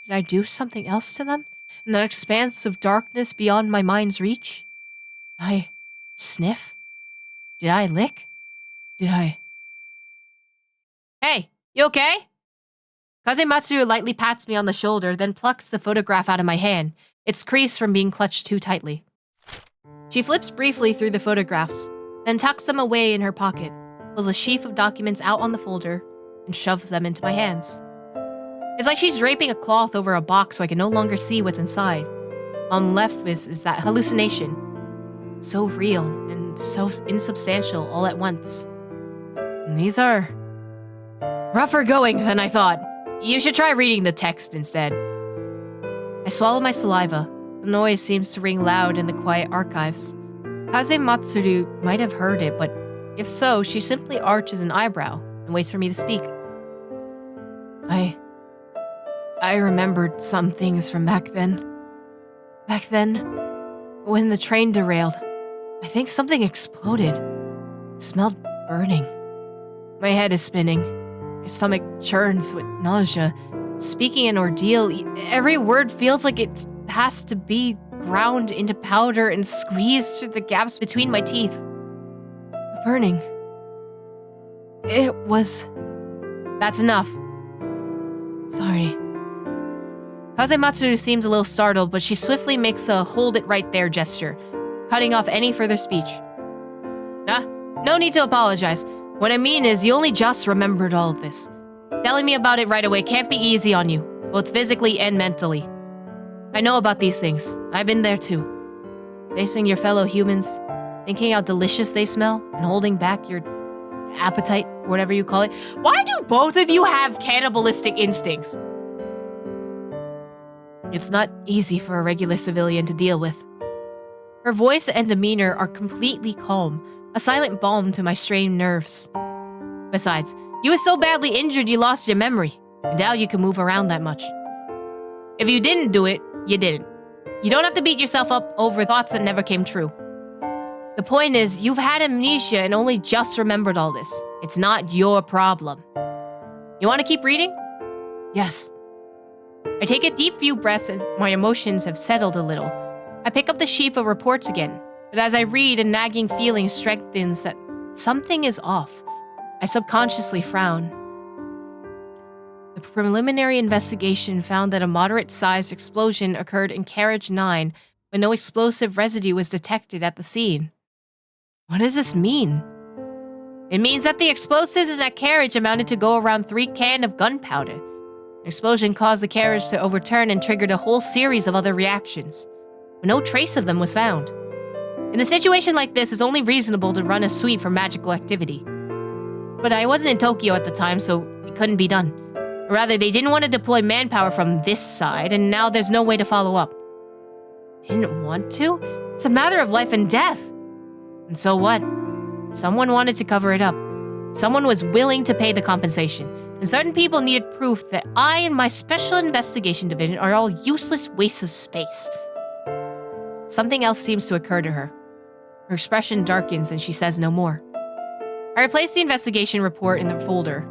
Did I do something else to them? In that expanse of darkness beyond my mind's reach? Did I sniff? Did I lick? Did I... Hey, you okay? Kazematsu lightly pats me on the shoulder, then plucks the photograph out of my hand. It's creased from being clutched too tightly. She flips briefly through the photographs, then tucks them away in her pocket, pulls a sheaf of documents out on the folder, and shoves them into my hands. It's like she's draping a cloth over a box so I can no longer see what's inside. All I'm left with is that hallucination. So real and so insubstantial all at once. And these are rougher going than I thought. You should try reading the text instead. I swallow my saliva. The noise seems to ring loud in the quiet archives. Kazematsuru might have heard it, but if so, she simply arches an eyebrow and waits for me to speak. I remembered some things from back then. Back then, when the train derailed, I think something exploded. It smelled burning. My head is spinning. My stomach churns with nausea. Speaking an ordeal, every word feels like it has to be ground into powder and squeezed through the gaps between my teeth. The burning. It was... That's enough. Sorry. Kazematsuru seems a little startled, but she swiftly makes a hold it right there gesture, cutting off any further speech. No need to apologize. What I mean is, you only just remembered all of this. Telling me about it right away can't be easy on you, both physically and mentally. I know about these things. I've been there too. Facing your fellow humans, thinking how delicious they smell, and holding back your appetite, whatever you call it. Why do both of you have cannibalistic instincts? It's not easy for a regular civilian to deal with. Her voice and demeanor are completely calm, a silent balm to my strained nerves. Besides, you were so badly injured you lost your memory. I doubt you can move around that much. If you didn't do it, you didn't. You don't have to beat yourself up over thoughts that never came true. The point is, you've had amnesia and only just remembered all this. It's not your problem. You want to keep reading? Yes. I take a deep few breaths and my emotions have settled a little. I pick up the sheaf of reports again, but as I read, a nagging feeling strengthens that something is off. I subconsciously frown. The preliminary investigation found that a moderate-sized explosion occurred in carriage 9 when no explosive residue was detected at the scene. What does this mean? It means that the explosives in that carriage amounted to go around 3 cans of gunpowder. The explosion caused the carriage to overturn and triggered a whole series of other reactions, but no trace of them was found. In a situation like this, it's only reasonable to run a sweep for magical activity. But I wasn't in Tokyo at the time, so it couldn't be done. Or rather, they didn't want to deploy manpower from this side, and now there's no way to follow up. Didn't want to? It's a matter of life and death. And so what? Someone wanted to cover it up. Someone was willing to pay the compensation. And certain people needed proof that I and my special investigation division are all useless wastes of space. Something else seems to occur to her. Her expression darkens and she says no more. I replace the investigation report in the folder.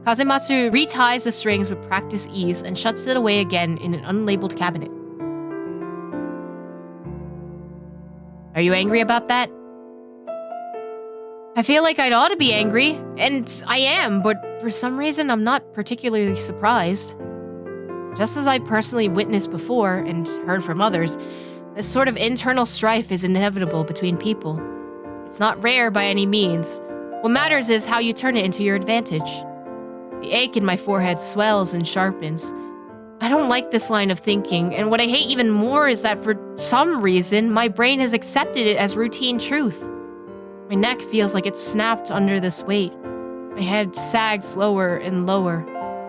Kazematsu reties the strings with practiced ease and shuts it away again in an unlabeled cabinet. Are you angry about that? I feel like I'd ought to be angry, and I am, but for some reason I'm not particularly surprised. Just as I personally witnessed before and heard from others, this sort of internal strife is inevitable between people. It's not rare by any means. What matters is how you turn it into your advantage. The ache in my forehead swells and sharpens. I don't like this line of thinking, and what I hate even more is that for some reason, my brain has accepted it as routine truth. My neck feels like it's snapped under this weight. My head sags lower and lower,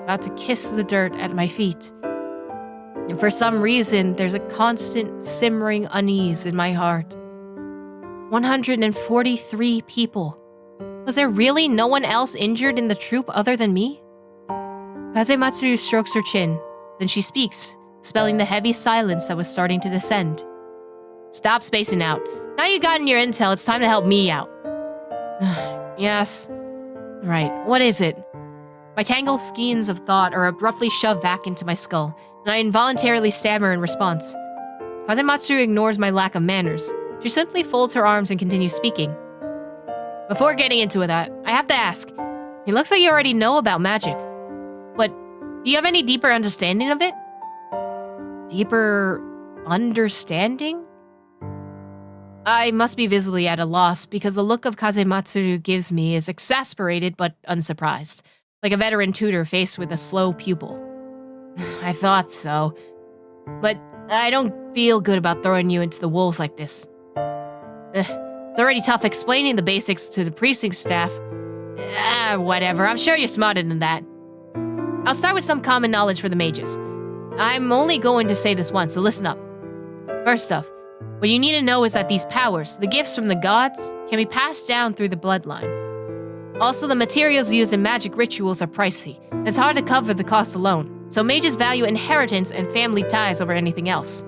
about to kiss the dirt at my feet. And for some reason, there's a constant simmering unease in my heart. 143 people. Was there really no one else injured in the troop other than me? Kazematsuru strokes her chin. Then she speaks, spelling the heavy silence that was starting to descend. Stop spacing out. Now you've gotten your intel, it's time to help me out. Yes. Right, what is it? My tangled skeins of thought are abruptly shoved back into my skull, and I involuntarily stammer in response. Kazematsuru ignores my lack of manners. She simply folds her arms and continues speaking. Before getting into that, I have to ask. It looks like you already know about magic. But do you have any deeper understanding of it? Deeper understanding? I must be visibly at a loss because the look of Kazematsuru gives me is exasperated but unsurprised, like a veteran tutor faced with a slow pupil. I thought so. But I don't feel good about throwing you into the wolves like this. It's already tough explaining the basics to the precinct staff. Whatever, I'm sure you're smarter than that. I'll start with some common knowledge for the mages. I'm only going to say this once, so listen up. First off, what you need to know is that these powers, the gifts from the gods, can be passed down through the bloodline. Also, the materials used in magic rituals are pricey, and it's hard to cover the cost alone, so mages value inheritance and family ties over anything else.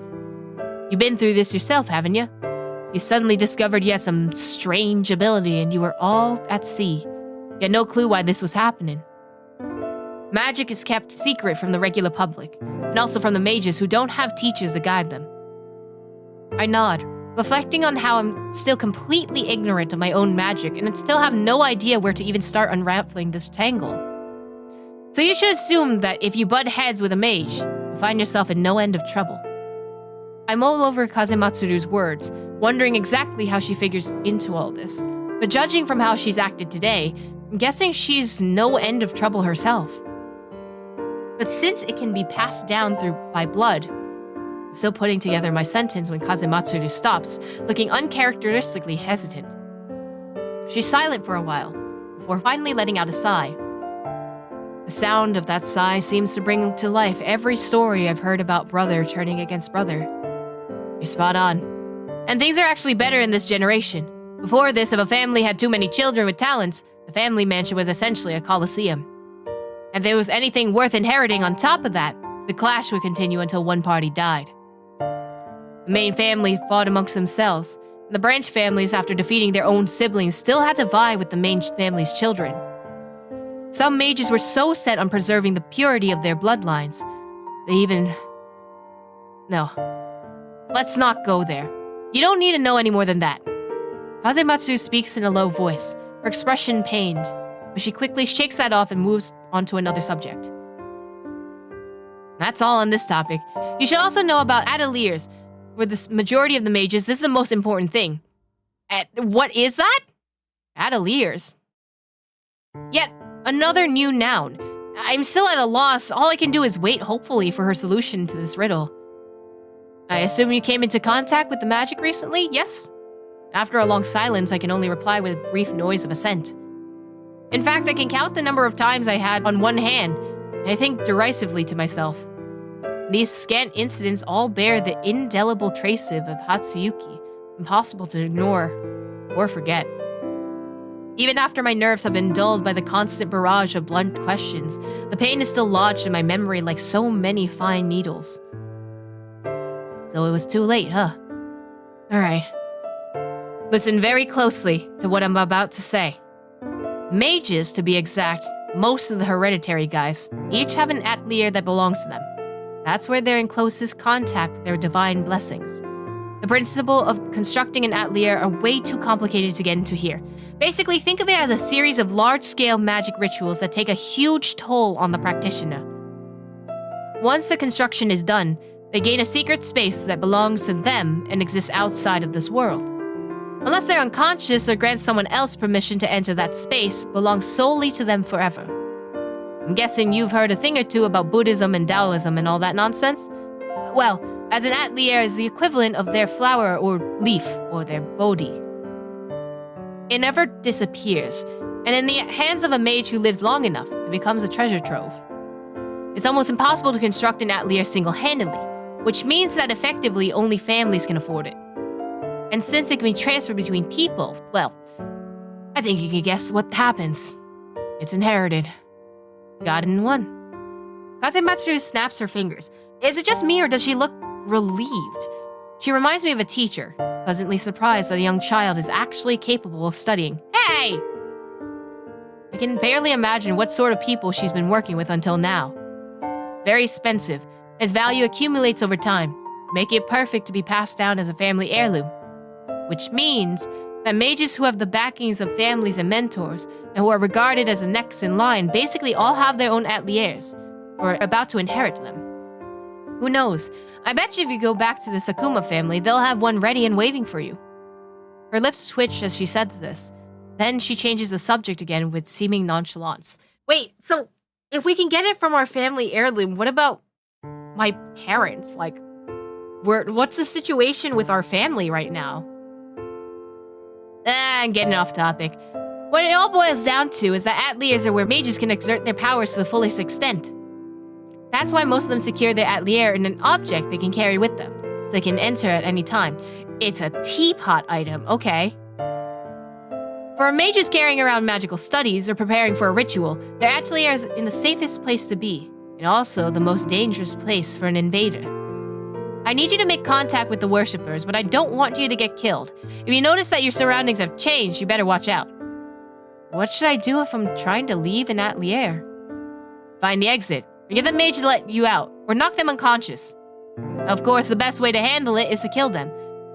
You've been through this yourself, haven't you? You suddenly discovered you had some strange ability and you were all at sea. You had no clue why this was happening. Magic is kept secret from the regular public, and also from the mages who don't have teachers to guide them. I nod, reflecting on how I'm still completely ignorant of my own magic and I still have no idea where to even start unraveling this tangle. So you should assume that if you butt heads with a mage, you'll find yourself in no end of trouble. I mull over Kazematsuru's words, wondering exactly how she figures into all this, but judging from how she's acted today, I'm guessing she's no end of trouble herself. But since it can be passed down by blood, I'm still putting together my sentence when Kazematsuru stops, looking uncharacteristically hesitant. She's silent for a while, before finally letting out a sigh. The sound of that sigh seems to bring to life every story I've heard about brother turning against brother. You're spot on. And things are actually better in this generation. Before this, if a family had too many children with talents, the family mansion was essentially a coliseum. And if there was anything worth inheriting on top of that, the clash would continue until one party died. The main family fought amongst themselves, and the branch families, after defeating their own siblings, still had to vie with the main family's children. Some mages were so set on preserving the purity of their bloodlines, they even... No. Let's not go there. You don't need to know any more than that. Kazematsu speaks in a low voice, her expression pained, but she quickly shakes that off and moves on to another subject. That's all on this topic. You should also know about ateliers. For the majority of the mages, this is the most important thing. What is that? Ateliers. Yet another new noun. I'm still at a loss. All I can do is wait hopefully for her solution to this riddle. I assume you came into contact with the magic recently, yes? After a long silence, I can only reply with a brief noise of assent. In fact, I can count the number of times I had on one hand, and I think derisively to myself. These scant incidents all bear the indelible traces of Hatsuyuki, impossible to ignore or forget. Even after my nerves have been dulled by the constant barrage of blunt questions, the pain is still lodged in my memory like so many fine needles. So it was too late, huh? Alright. Listen very closely to what I'm about to say. Mages, to be exact, most of the hereditary guys, each have an atelier that belongs to them. That's where they're in closest contact with their divine blessings. The principle of constructing an atelier are way too complicated to get into here. Basically, think of it as a series of large-scale magic rituals that take a huge toll on the practitioner. Once the construction is done, they gain a secret space that belongs to them and exists outside of this world. Unless they're unconscious or grant someone else permission to enter that space, belongs solely to them forever. I'm guessing you've heard a thing or two about Buddhism and Taoism and all that nonsense? Well, as an atelier is the equivalent of their flower or leaf or their bodhi. It never disappears, and in the hands of a mage who lives long enough, it becomes a treasure trove. It's almost impossible to construct an atelier single-handedly, which means that effectively only families can afford it. And since it can be transferred between people, well, I think you can guess what happens. It's inherited. Got it in one. Kazematsu snaps her fingers. Is it just me or does she look relieved? She reminds me of a teacher, pleasantly surprised that a young child is actually capable of studying. Hey! I can barely imagine what sort of people she's been working with until now. Very expensive. Its value accumulates over time, making it perfect to be passed down as a family heirloom. Which means that mages who have the backings of families and mentors, and who are regarded as the next in line, basically all have their own ateliers, or are about to inherit them. Who knows? I bet you if you go back to the Sakuma family, they'll have one ready and waiting for you. Her lips twitch as she said this. Then she changes the subject again with seeming nonchalance. Wait, so if we can get it from our family heirloom, what about my parents? Like, what's the situation with our family right now? I'm getting off topic. What it all boils down to is that ateliers are where mages can exert their powers to the fullest extent. That's why most of them secure their atelier in an object they can carry with them, so they can enter at any time. It's a teapot item, okay. For a mage who's carrying around magical studies or preparing for a ritual, their atelier is in the safest place to be, and also the most dangerous place for an invader. I need you to make contact with the worshippers, but I don't want you to get killed. If you notice that your surroundings have changed, you better watch out. What should I do if I'm trying to leave an atelier? Find the exit, or get the mage to let you out, or knock them unconscious. Of course, the best way to handle it is to kill them,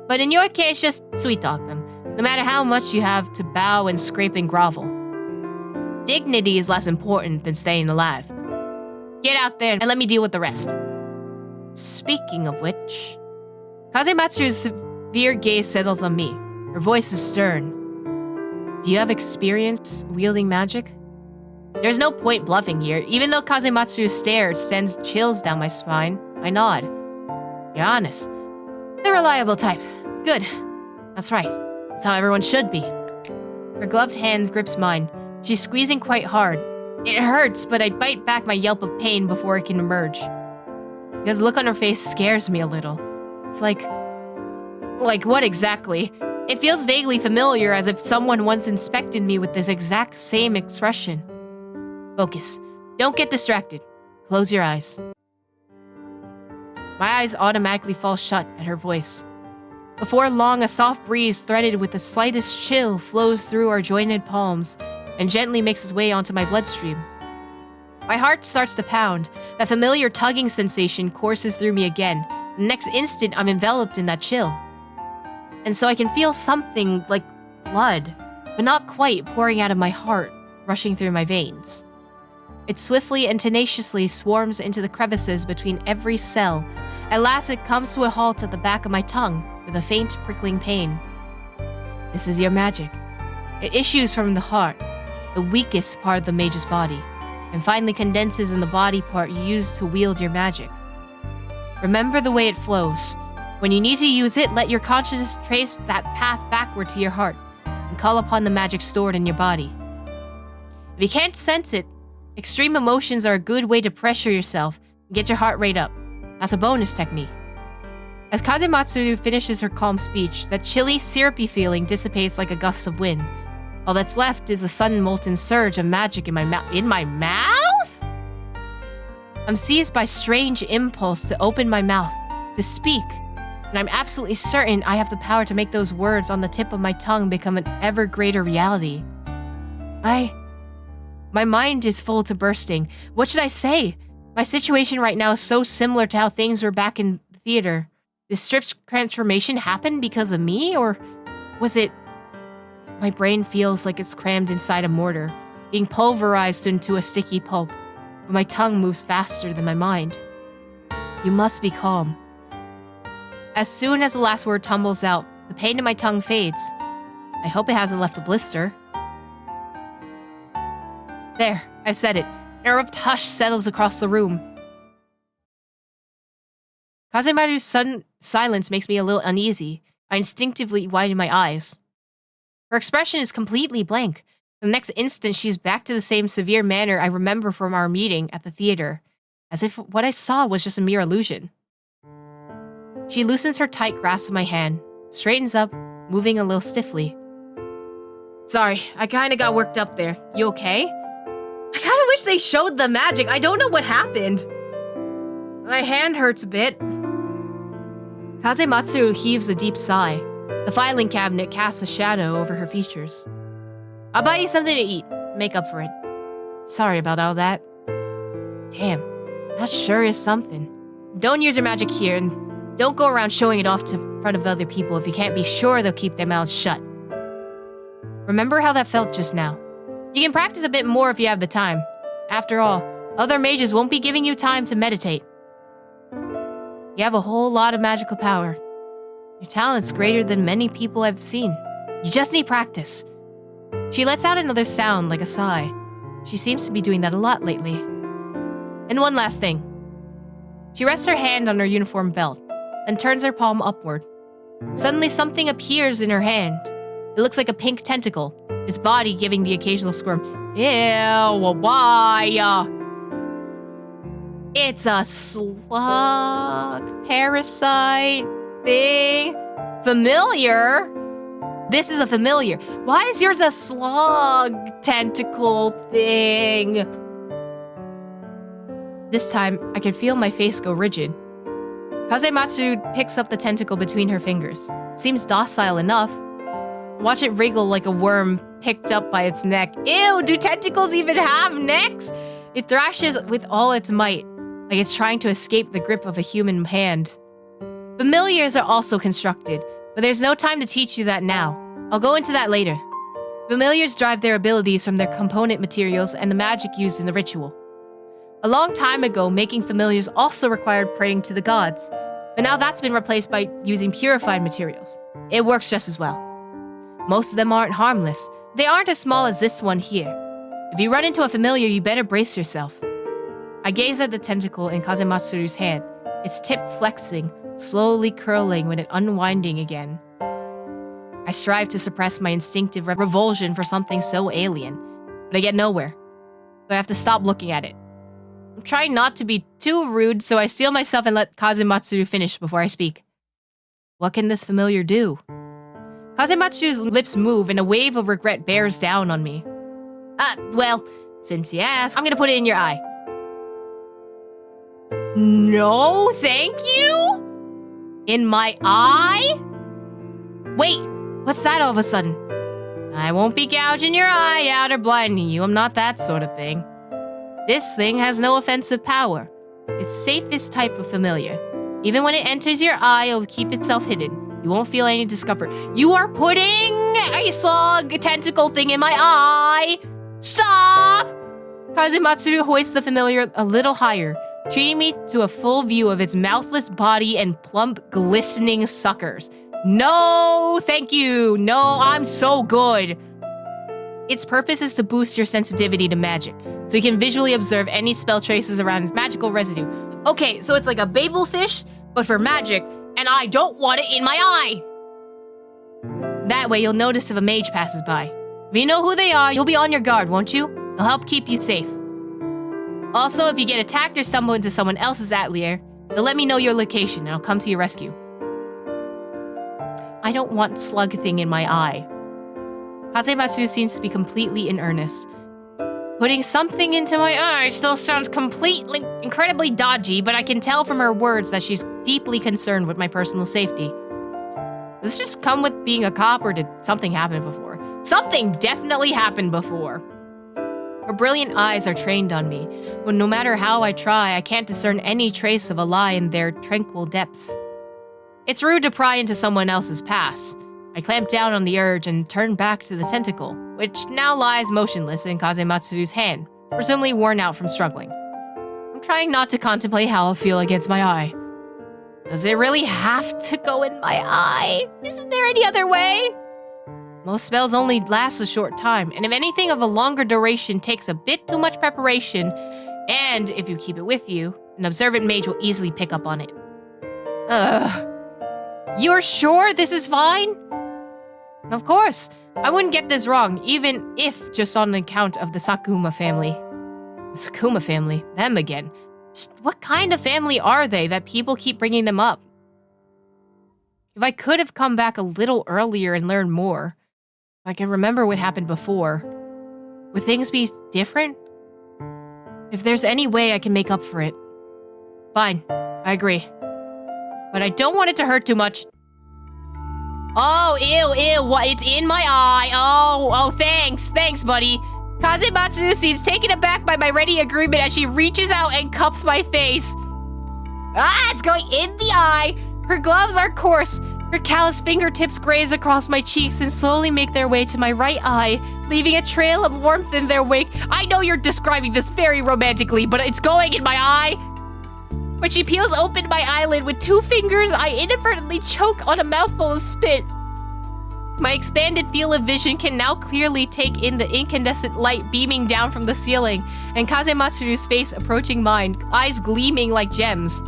but in your case, just sweet-talk them, no matter how much you have to bow and scrape and grovel. Dignity is less important than staying alive. Get out there and let me deal with the rest. Speaking of which, Kazematsu's severe gaze settles on me. Her voice is stern. Do you have experience wielding magic? There's no point bluffing here. Even though Kazematsu's stare sends chills down my spine, I nod. You're honest. The reliable type. Good. That's right. That's how everyone should be. Her gloved hand grips mine. She's squeezing quite hard. It hurts, but I bite back my yelp of pain before it can emerge. Because the look on her face scares me a little. It's like what exactly? It feels vaguely familiar, as if someone once inspected me with this exact same expression. Focus. Don't get distracted. Close your eyes. My eyes automatically fall shut at her voice. Before long, a soft breeze threaded with the slightest chill flows through our jointed palms and gently makes its way onto my bloodstream. My heart starts to pound. That familiar tugging sensation courses through me again. The next instant, I'm enveloped in that chill. And so I can feel something like blood, but not quite, pouring out of my heart, rushing through my veins. It swiftly and tenaciously swarms into the crevices between every cell. At last, it comes to a halt at the back of my tongue with a faint prickling pain. This is your magic. It issues from the heart, the weakest part of the mage's body, and finally condenses in the body part you use to wield your magic. Remember the way it flows. When you need to use it, let your consciousness trace that path backward to your heart and call upon the magic stored in your body. If you can't sense it, extreme emotions are a good way to pressure yourself and get your heart rate up. That's a bonus technique. As Kazematsu finishes her calm speech, that chilly, syrupy feeling dissipates like a gust of wind. All that's left is a sudden molten surge of magic in my mouth. In my mouth? I'm seized by strange impulse to open my mouth, to speak, and I'm absolutely certain I have the power to make those words on the tip of my tongue become an ever greater reality. My mind is full to bursting. What should I say? My situation right now is so similar to how things were back in the theater. This strip's transformation happened because of me, or was it... My brain feels like it's crammed inside a mortar, being pulverized into a sticky pulp, but my tongue moves faster than my mind. You must be calm. As soon as the last word tumbles out, the pain in my tongue fades. I hope it hasn't left a blister. There, I said it. An abrupt hush settles across the room. Kazemaru's sudden silence makes me a little uneasy. I instinctively widen my eyes. Her expression is completely blank. The next instant, she's back to the same severe manner I remember from our meeting at the theater, as if what I saw was just a mere illusion. She loosens her tight grasp of my hand, straightens up, moving a little stiffly. Sorry, I kinda got worked up there. You okay? I kinda wish they showed the magic. I don't know what happened. My hand hurts a bit. Kazematsu heaves a deep sigh. The filing cabinet casts a shadow over her features. I'll buy you something to eat. Make up for it. Sorry about all that. Damn, that sure is something. Don't use your magic here, and don't go around showing it off to front of other people if you can't be sure they'll keep their mouths shut. Remember how that felt just now. You can practice a bit more if you have the time. After all, other mages won't be giving you time to meditate. You have a whole lot of magical power. Your talent's greater than many people I've seen. You just need practice. She lets out another sound like a sigh. She seems to be doing that a lot lately. And one last thing. She rests her hand on her uniform belt, then turns her palm upward. Suddenly something appears in her hand. It looks like a pink tentacle, its body giving the occasional squirm. Ew, why? It's a slug parasite thing. Familiar? This is a familiar. Why is yours a slug tentacle thing? This time, I can feel my face go rigid. Kazematsu picks up the tentacle between her fingers. Seems docile enough. Watch it wriggle like a worm picked up by its neck. Ew, do tentacles even have necks? It thrashes with all its might, like it's trying to escape the grip of a human hand. Familiars are also constructed, but there's no time to teach you that now. I'll go into that later. Familiars derive their abilities from their component materials and the magic used in the ritual. A long time ago, making familiars also required praying to the gods, but now that's been replaced by using purified materials. It works just as well. Most of them aren't harmless. They aren't as small as this one here. If you run into a familiar, you better brace yourself. I gaze at the tentacle in Kazematsu's hand, its tip flexing, slowly curling when it unwinding again. I strive to suppress my instinctive revulsion for something so alien, but I get nowhere, so I have to stop looking at it. I'm trying not to be too rude, so I steel myself and let Kazematsu finish before I speak. What can this familiar do? Kazematsu's lips move and a wave of regret bears down on me. Well, since you ask, I'm gonna put it in your eye. No, thank you? In my eye? Wait, what's that all of a sudden? I won't be gouging your eye out or blinding you. I'm not that sort of thing. This thing has no offensive power. It's safest type of familiar. Even when it enters your eye, it'll keep itself hidden. You won't feel any discomfort. You are putting a slug tentacle thing in my eye! Stop! Kazematsu hoists the familiar a little higher, treating me to a full view of its mouthless body and plump, glistening suckers. No, thank you. No, I'm so good. Its purpose is to boost your sensitivity to magic, so you can visually observe any spell traces around magical residue. Okay, so it's like a Babel fish, but for magic, and I don't want it in my eye! That way you'll notice if a mage passes by. If you know who they are, you'll be on your guard, won't you? They'll help keep you safe. Also, if you get attacked or stumble into someone else's atelier, they'll let me know your location and I'll come to your rescue. I don't want slug thing in my eye. Kazematsu seems to be completely in earnest. Putting something into my eye still sounds incredibly dodgy, but I can tell from her words that she's deeply concerned with my personal safety. Does this just come with being a cop, or did something happen before? Something definitely happened before. Her brilliant eyes are trained on me, but no matter how I try, I can't discern any trace of a lie in their tranquil depths. It's rude to pry into someone else's past. I clamped down on the urge and turned back to the tentacle, which now lies motionless in Kazematsu's hand, presumably worn out from struggling. I'm trying not to contemplate how I'll feel against my eye. Does it really have to go in my eye? Isn't there any other way? Most spells only last a short time, and if anything of a longer duration takes a bit too much preparation, and if you keep it with you, an observant mage will easily pick up on it. You're sure this is fine? Of course. I wouldn't get this wrong, even if just on account of the Sakuma family. The Sakuma family? Them again. Just what kind of family are they that people keep bringing them up? If I could have come back a little earlier and learned more, if I could remember what happened before, would things be different? If there's any way I can make up for it. Fine, I agree. But I don't want it to hurt too much. Oh, ew, what? It's in my eye. Oh, thanks, buddy. Kazematsu seems taken aback by my ready agreement as she reaches out and cups my face. It's going in the eye. Her gloves are coarse. Her callous fingertips graze across my cheeks and slowly make their way to my right eye, leaving a trail of warmth in their wake. I know you're describing this very romantically, but it's going in my eye. When she peels open my eyelid with 2 fingers, I inadvertently choke on a mouthful of spit. My expanded field of vision can now clearly take in the incandescent light beaming down from the ceiling, and Kazematsu's face approaching mine, eyes gleaming like gems.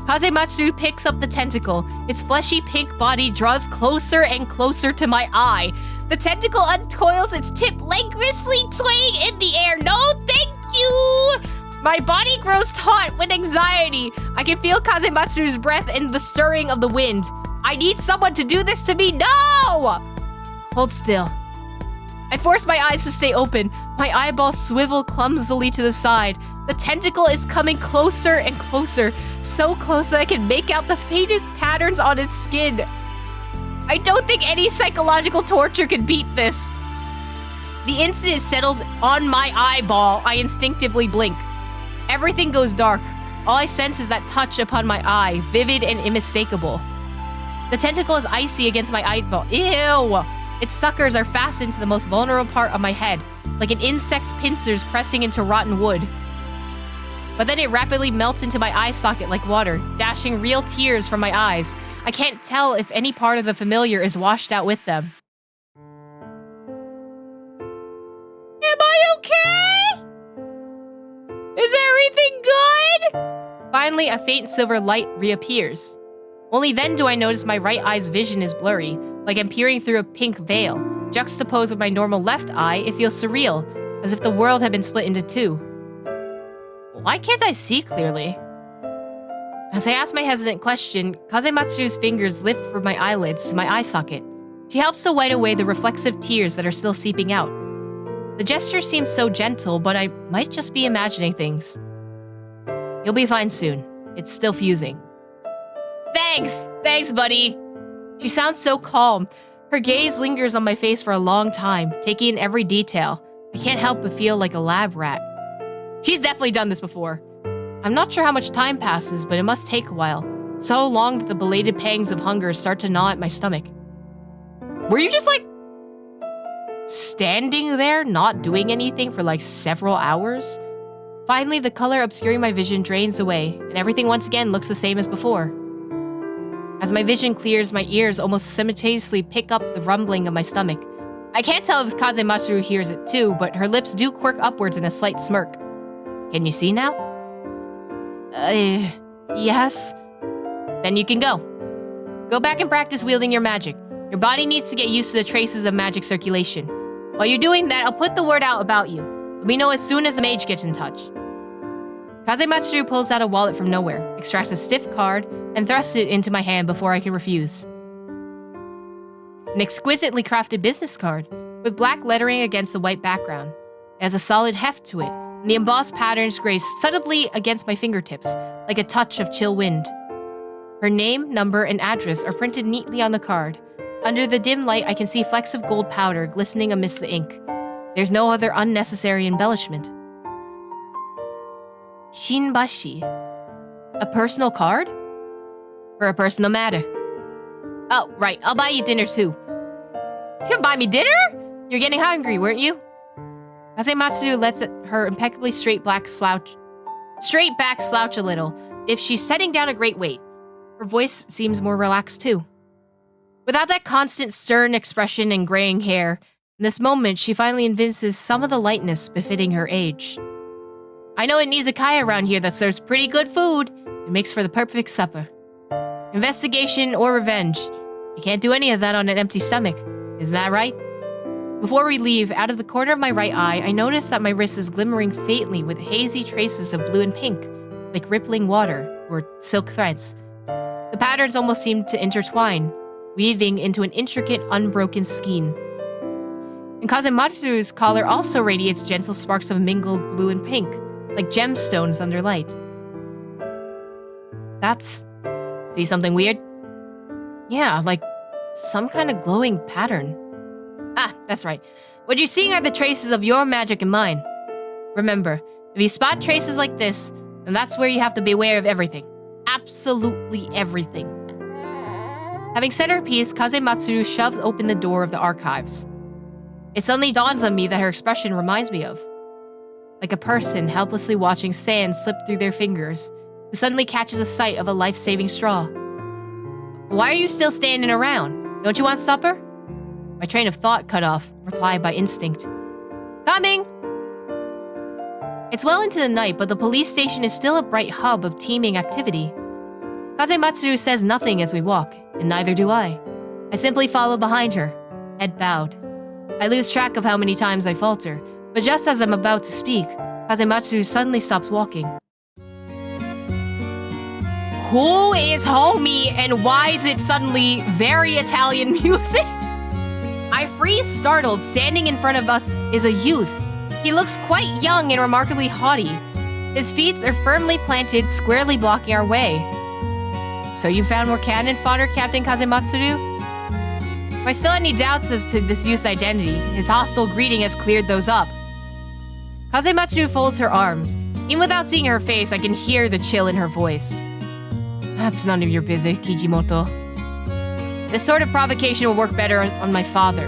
Kazematsu picks up the tentacle. Its fleshy pink body draws closer and closer to my eye. The tentacle uncoils its tip, languorously swaying in the air. No, thank you! My body grows taut with anxiety. I can feel Kazematsu's breath and the stirring of the wind. I need someone to do this to me. No! Hold still. I force my eyes to stay open. My eyeballs swivel clumsily to the side. The tentacle is coming closer and closer, so close that I can make out the faintest patterns on its skin. I don't think any psychological torture can beat this. The instant it settles on my eyeball, I instinctively blink. Everything goes dark. All I sense is that touch upon my eye, vivid and unmistakable. The tentacle is icy against my eyeball. Ew! Its suckers are fastened to the most vulnerable part of my head, like an insect's pincers pressing into rotten wood. But then it rapidly melts into my eye socket like water, dashing real tears from my eyes. I can't tell if any part of the familiar is washed out with them. Am I okay? Is everything good? Finally, a faint silver light reappears. Only then do I notice my right eye's vision is blurry, like I'm peering through a pink veil. Juxtaposed with my normal left eye, it feels surreal, as if the world had been split into 2. Why can't I see clearly? As I ask my hesitant question, Kazematsu's fingers lift from my eyelids to my eye socket. She helps to wipe away the reflexive tears that are still seeping out. The gesture seems so gentle, but I might just be imagining things. You'll be fine soon. It's still fusing. Thanks, buddy. She sounds so calm. Her gaze lingers on my face for a long time, taking in every detail. I can't help but feel like a lab rat. She's definitely done this before. I'm not sure how much time passes, but it must take a while. So long that the belated pangs of hunger start to gnaw at my stomach. Were you just standing there, not doing anything for several hours? Finally, the color obscuring my vision drains away, and everything once again looks the same as before. As my vision clears, my ears almost simultaneously pick up the rumbling of my stomach. I can't tell if Kazematsu hears it too, but her lips do quirk upwards in a slight smirk. Can you see now? Yes. Then you can go. Go back and practice wielding your magic. Your body needs to get used to the traces of magic circulation. While you're doing that, I'll put the word out about you. Let me know as soon as the mage gets in touch. Kazematsu pulls out a wallet from nowhere, extracts a stiff card, and thrusts it into my hand before I can refuse. An exquisitely crafted business card, with black lettering against the white background. It has a solid heft to it, and the embossed patterns graze subtly against my fingertips, like a touch of chill wind. Her name, number, and address are printed neatly on the card. Under the dim light, I can see flecks of gold powder glistening amidst the ink. There's no other unnecessary embellishment. Shinbashi. A personal card? For a personal matter. Oh, right, I'll buy you dinner too. You gonna buy me dinner? You're getting hungry, weren't you? Kazematsuru lets her impeccably straight back slouch a little, if she's setting down a great weight. Her voice seems more relaxed too. Without that constant stern expression and graying hair, in this moment she finally evinces some of the lightness befitting her age. I know an izakaya around here that serves pretty good food. It makes for the perfect supper. Investigation or revenge. You can't do any of that on an empty stomach. Isn't that right? Before we leave, out of the corner of my right eye, I notice that my wrist is glimmering faintly with hazy traces of blue and pink, like rippling water or silk threads. The patterns almost seem to intertwine, weaving into an intricate, unbroken skein. And Kazematsuru's collar also radiates gentle sparks of mingled blue and pink, like gemstones under light. See something weird? Yeah, like some kind of glowing pattern. Ah, that's right. What you're seeing are the traces of your magic and mine. Remember, if you spot traces like this, then that's where you have to be aware of everything. Absolutely everything. Having said her piece, Kazematsuru shoves open the door of the archives. It suddenly dawns on me that her expression reminds me of. Like a person helplessly watching sand slip through their fingers, who suddenly catches a sight of a life-saving straw. Why are you still standing around? Don't you want supper? My train of thought cut off, replied by instinct. Coming! It's well into the night, but the police station is still a bright hub of teeming activity. Kazematsuru says nothing as we walk, and neither do I. I simply follow behind her, head bowed. I lose track of how many times I falter, but just as I'm about to speak, Kazematsuru suddenly stops walking. Who is homie, and why is it suddenly very Italian music? I freeze startled. Standing in front of us is a youth. He looks quite young and remarkably haughty. His feet are firmly planted, squarely blocking our way. So you found more cannon fodder, Captain Kazematsuru? If I still had any doubts as to this youth's identity, his hostile greeting has cleared those up. Kazematsuru folds her arms. Even without seeing her face, I can hear the chill in her voice. That's none of your business, Kijimoto. This sort of provocation will work better on my father,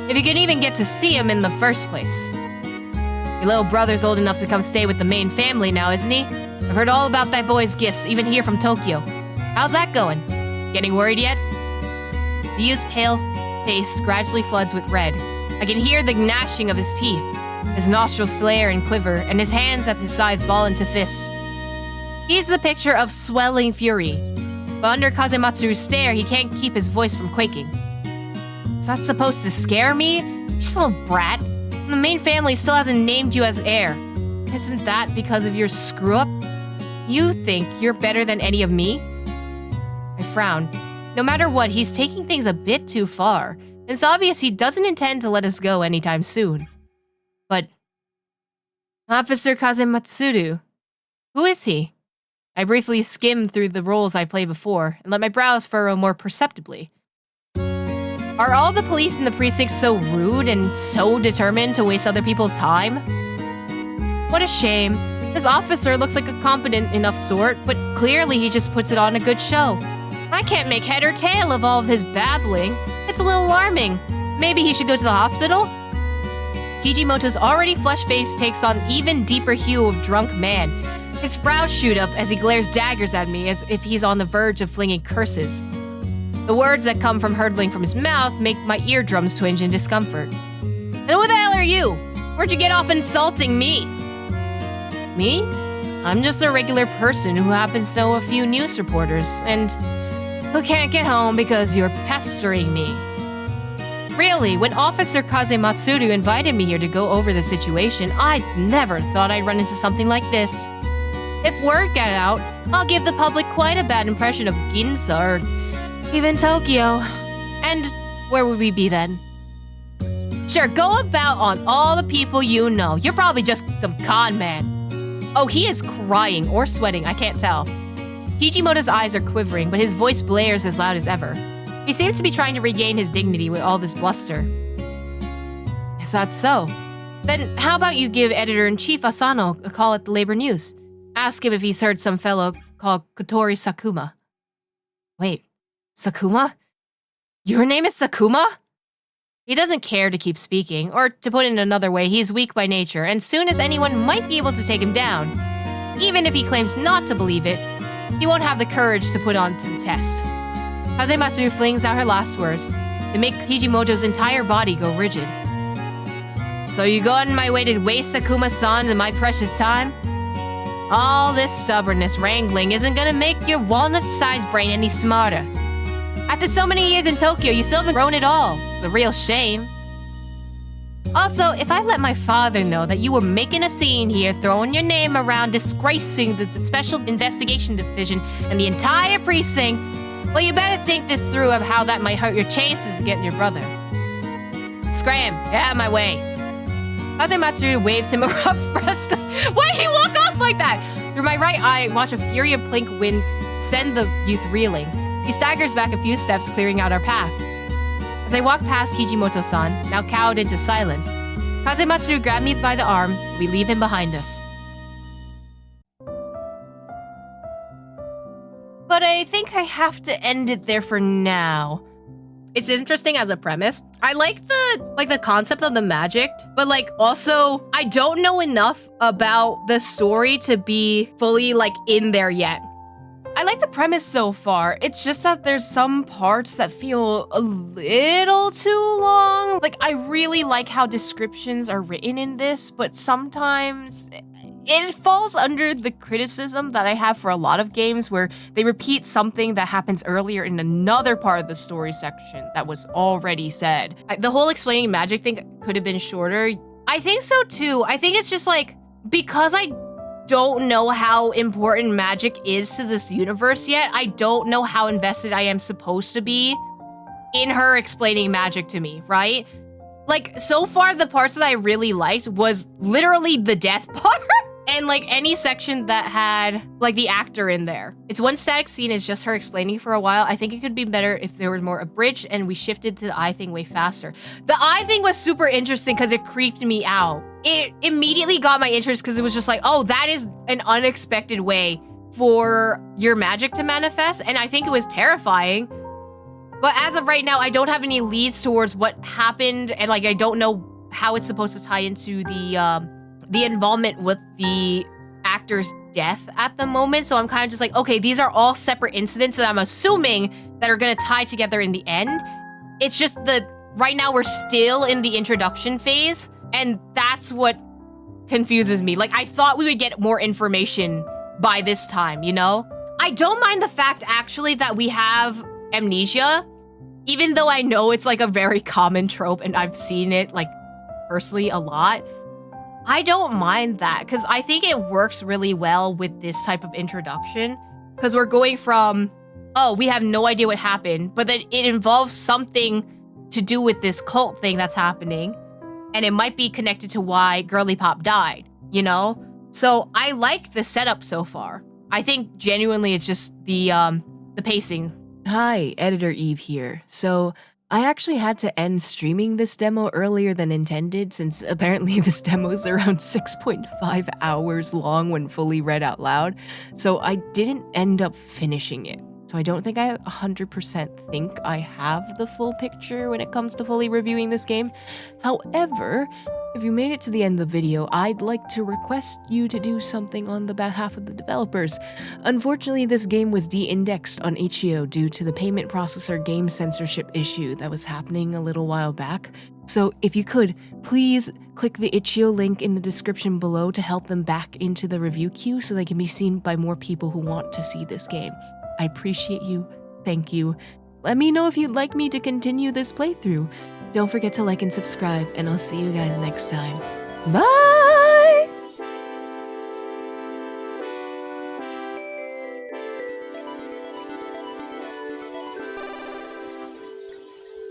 if you can even get to see him in the first place. Your little brother's old enough to come stay with the main family now, isn't he? I've heard all about that boy's gifts, even here from Tokyo. How's that going? Getting worried yet? The youth's pale face gradually floods with red. I can hear the gnashing of his teeth. His nostrils flare and quiver, and his hands at his sides ball into fists. He's the picture of swelling fury. But under Kazematsuru's stare, he can't keep his voice from quaking. Is that supposed to scare me? You just little brat. The main family still hasn't named you as heir. Isn't that because of your screw-up? You think you're better than any of me? I frown. No matter what, he's taking things a bit too far. It's obvious he doesn't intend to let us go anytime soon. But... Officer Kazematsuru, who is he? I briefly skim through the roles I played before and let my brows furrow more perceptibly. Are all the police in the precinct so rude and so determined to waste other people's time? What a shame. This officer looks like a competent enough sort, but clearly he just puts it on a good show. I can't make head or tail of all of his babbling. It's a little alarming. Maybe he should go to the hospital? Kijimoto's already flushed face takes on even deeper hue of drunk man. His brows shoot up as he glares daggers at me as if he's on the verge of flinging curses. The words that come hurtling from his mouth make my eardrums twinge in discomfort. And who the hell are you? Where'd you get off insulting me? Me? I'm just a regular person who happens to know a few news reporters and who can't get home because you're pestering me. Really, when Officer Kazematsuru invited me here to go over the situation, I never thought I'd run into something like this. If word got out, I'll give the public quite a bad impression of Ginza or even Tokyo. And where would we be then? Sure, go about on all the people you know. You're probably just some con man. Oh, he is crying or sweating, I can't tell. Kijimoto's eyes are quivering, but his voice blares as loud as ever. He seems to be trying to regain his dignity with all this bluster. Is that so? Then how about you give Editor-in-Chief Asano a call at the Labor News? Ask him if he's heard some fellow called Kotori Sakuma. Wait, Sakuma? Your name is Sakuma? He doesn't care to keep speaking, or to put it another way, he's weak by nature, and soon as anyone might be able to take him down. Even if he claims not to believe it, he won't have the courage to put on to the test. Kazematsuru flings out her last words. They make Kijimoto's entire body go rigid. So you go out in my way to waste Sakuma-san and my precious time? All this stubbornness wrangling isn't gonna make your walnut-sized brain any smarter. After so many years in Tokyo, you still haven't grown at all. It's a real shame. Also, if I let my father know that you were making a scene here, throwing your name around, disgracing the Special Investigation Division and the entire precinct, well, you better think this through of how that might hurt your chances of getting your brother. Scram, get out of my way. Kazematsuru waves him a rough breast. Why did he walk off like that? Through my right eye, watch a fury of plink wind send the youth reeling. He staggers back a few steps, clearing out our path. As I walk past Kijimoto-san, now cowed into silence, Kazematsuru grabbed me by the arm. We leave him behind us. But I think I have to end it there for now. It's interesting as a premise. I like the concept of the magic, but also I don't know enough about the story to be fully in there yet. I like the premise so far. It's just that there's some parts that feel a little too long. I really like how descriptions are written in this, but sometimes it falls under the criticism that I have for a lot of games where they repeat something that happens earlier in another part of the story section that was already said. The whole explaining magic thing could have been shorter. I think so too. I think it's just because I don't know how important magic is to this universe yet, I don't know how invested I am supposed to be in her explaining magic to me, right? So far, the parts that I really liked was literally the death part. And any section that had the actor in there. It's one static scene, is just her explaining for a while. I think it could be better if there were more abridged and we shifted to the eye thing way faster. The eye thing was super interesting because it creeped me out. It immediately got my interest because it was just oh, that is an unexpected way for your magic to manifest. And I think it was terrifying. But as of right now, I don't have any leads towards what happened. And I don't know how it's supposed to tie into the involvement with the actor's death at the moment. So I'm kind of just okay, these are all separate incidents that I'm assuming that are gonna tie together in the end. It's just that right now we're still in the introduction phase, and that's what confuses me. I thought we would get more information by this time, you know? I don't mind the fact actually that we have amnesia, even though I know it's a very common trope and I've seen it personally a lot. I don't mind that because I think it works really well with this type of introduction because we're going from, oh, we have no idea what happened, but then it involves something to do with this cult thing that's happening, and it might be connected to why Girly Pop died, you know? So I like the setup so far. I think genuinely it's just the pacing. Hi, Editor Eve here. So I actually had to end streaming this demo earlier than intended since apparently this demo is around 6.5 hours long when fully read out loud. So I didn't end up finishing it. So I don't think I 100% think I have the full picture when it comes to fully reviewing this game. However, if you made it to the end of the video, I'd like to request you to do something on the behalf of the developers. Unfortunately, this game was de-indexed on itch.io due to the payment processor game censorship issue that was happening a little while back. So if you could, please click the itch.io link in the description below to help them back into the review queue so they can be seen by more people who want to see this game. I appreciate you. Thank you. Let me know if you'd like me to continue this playthrough. Don't forget to like and subscribe, and I'll see you guys next time. Bye!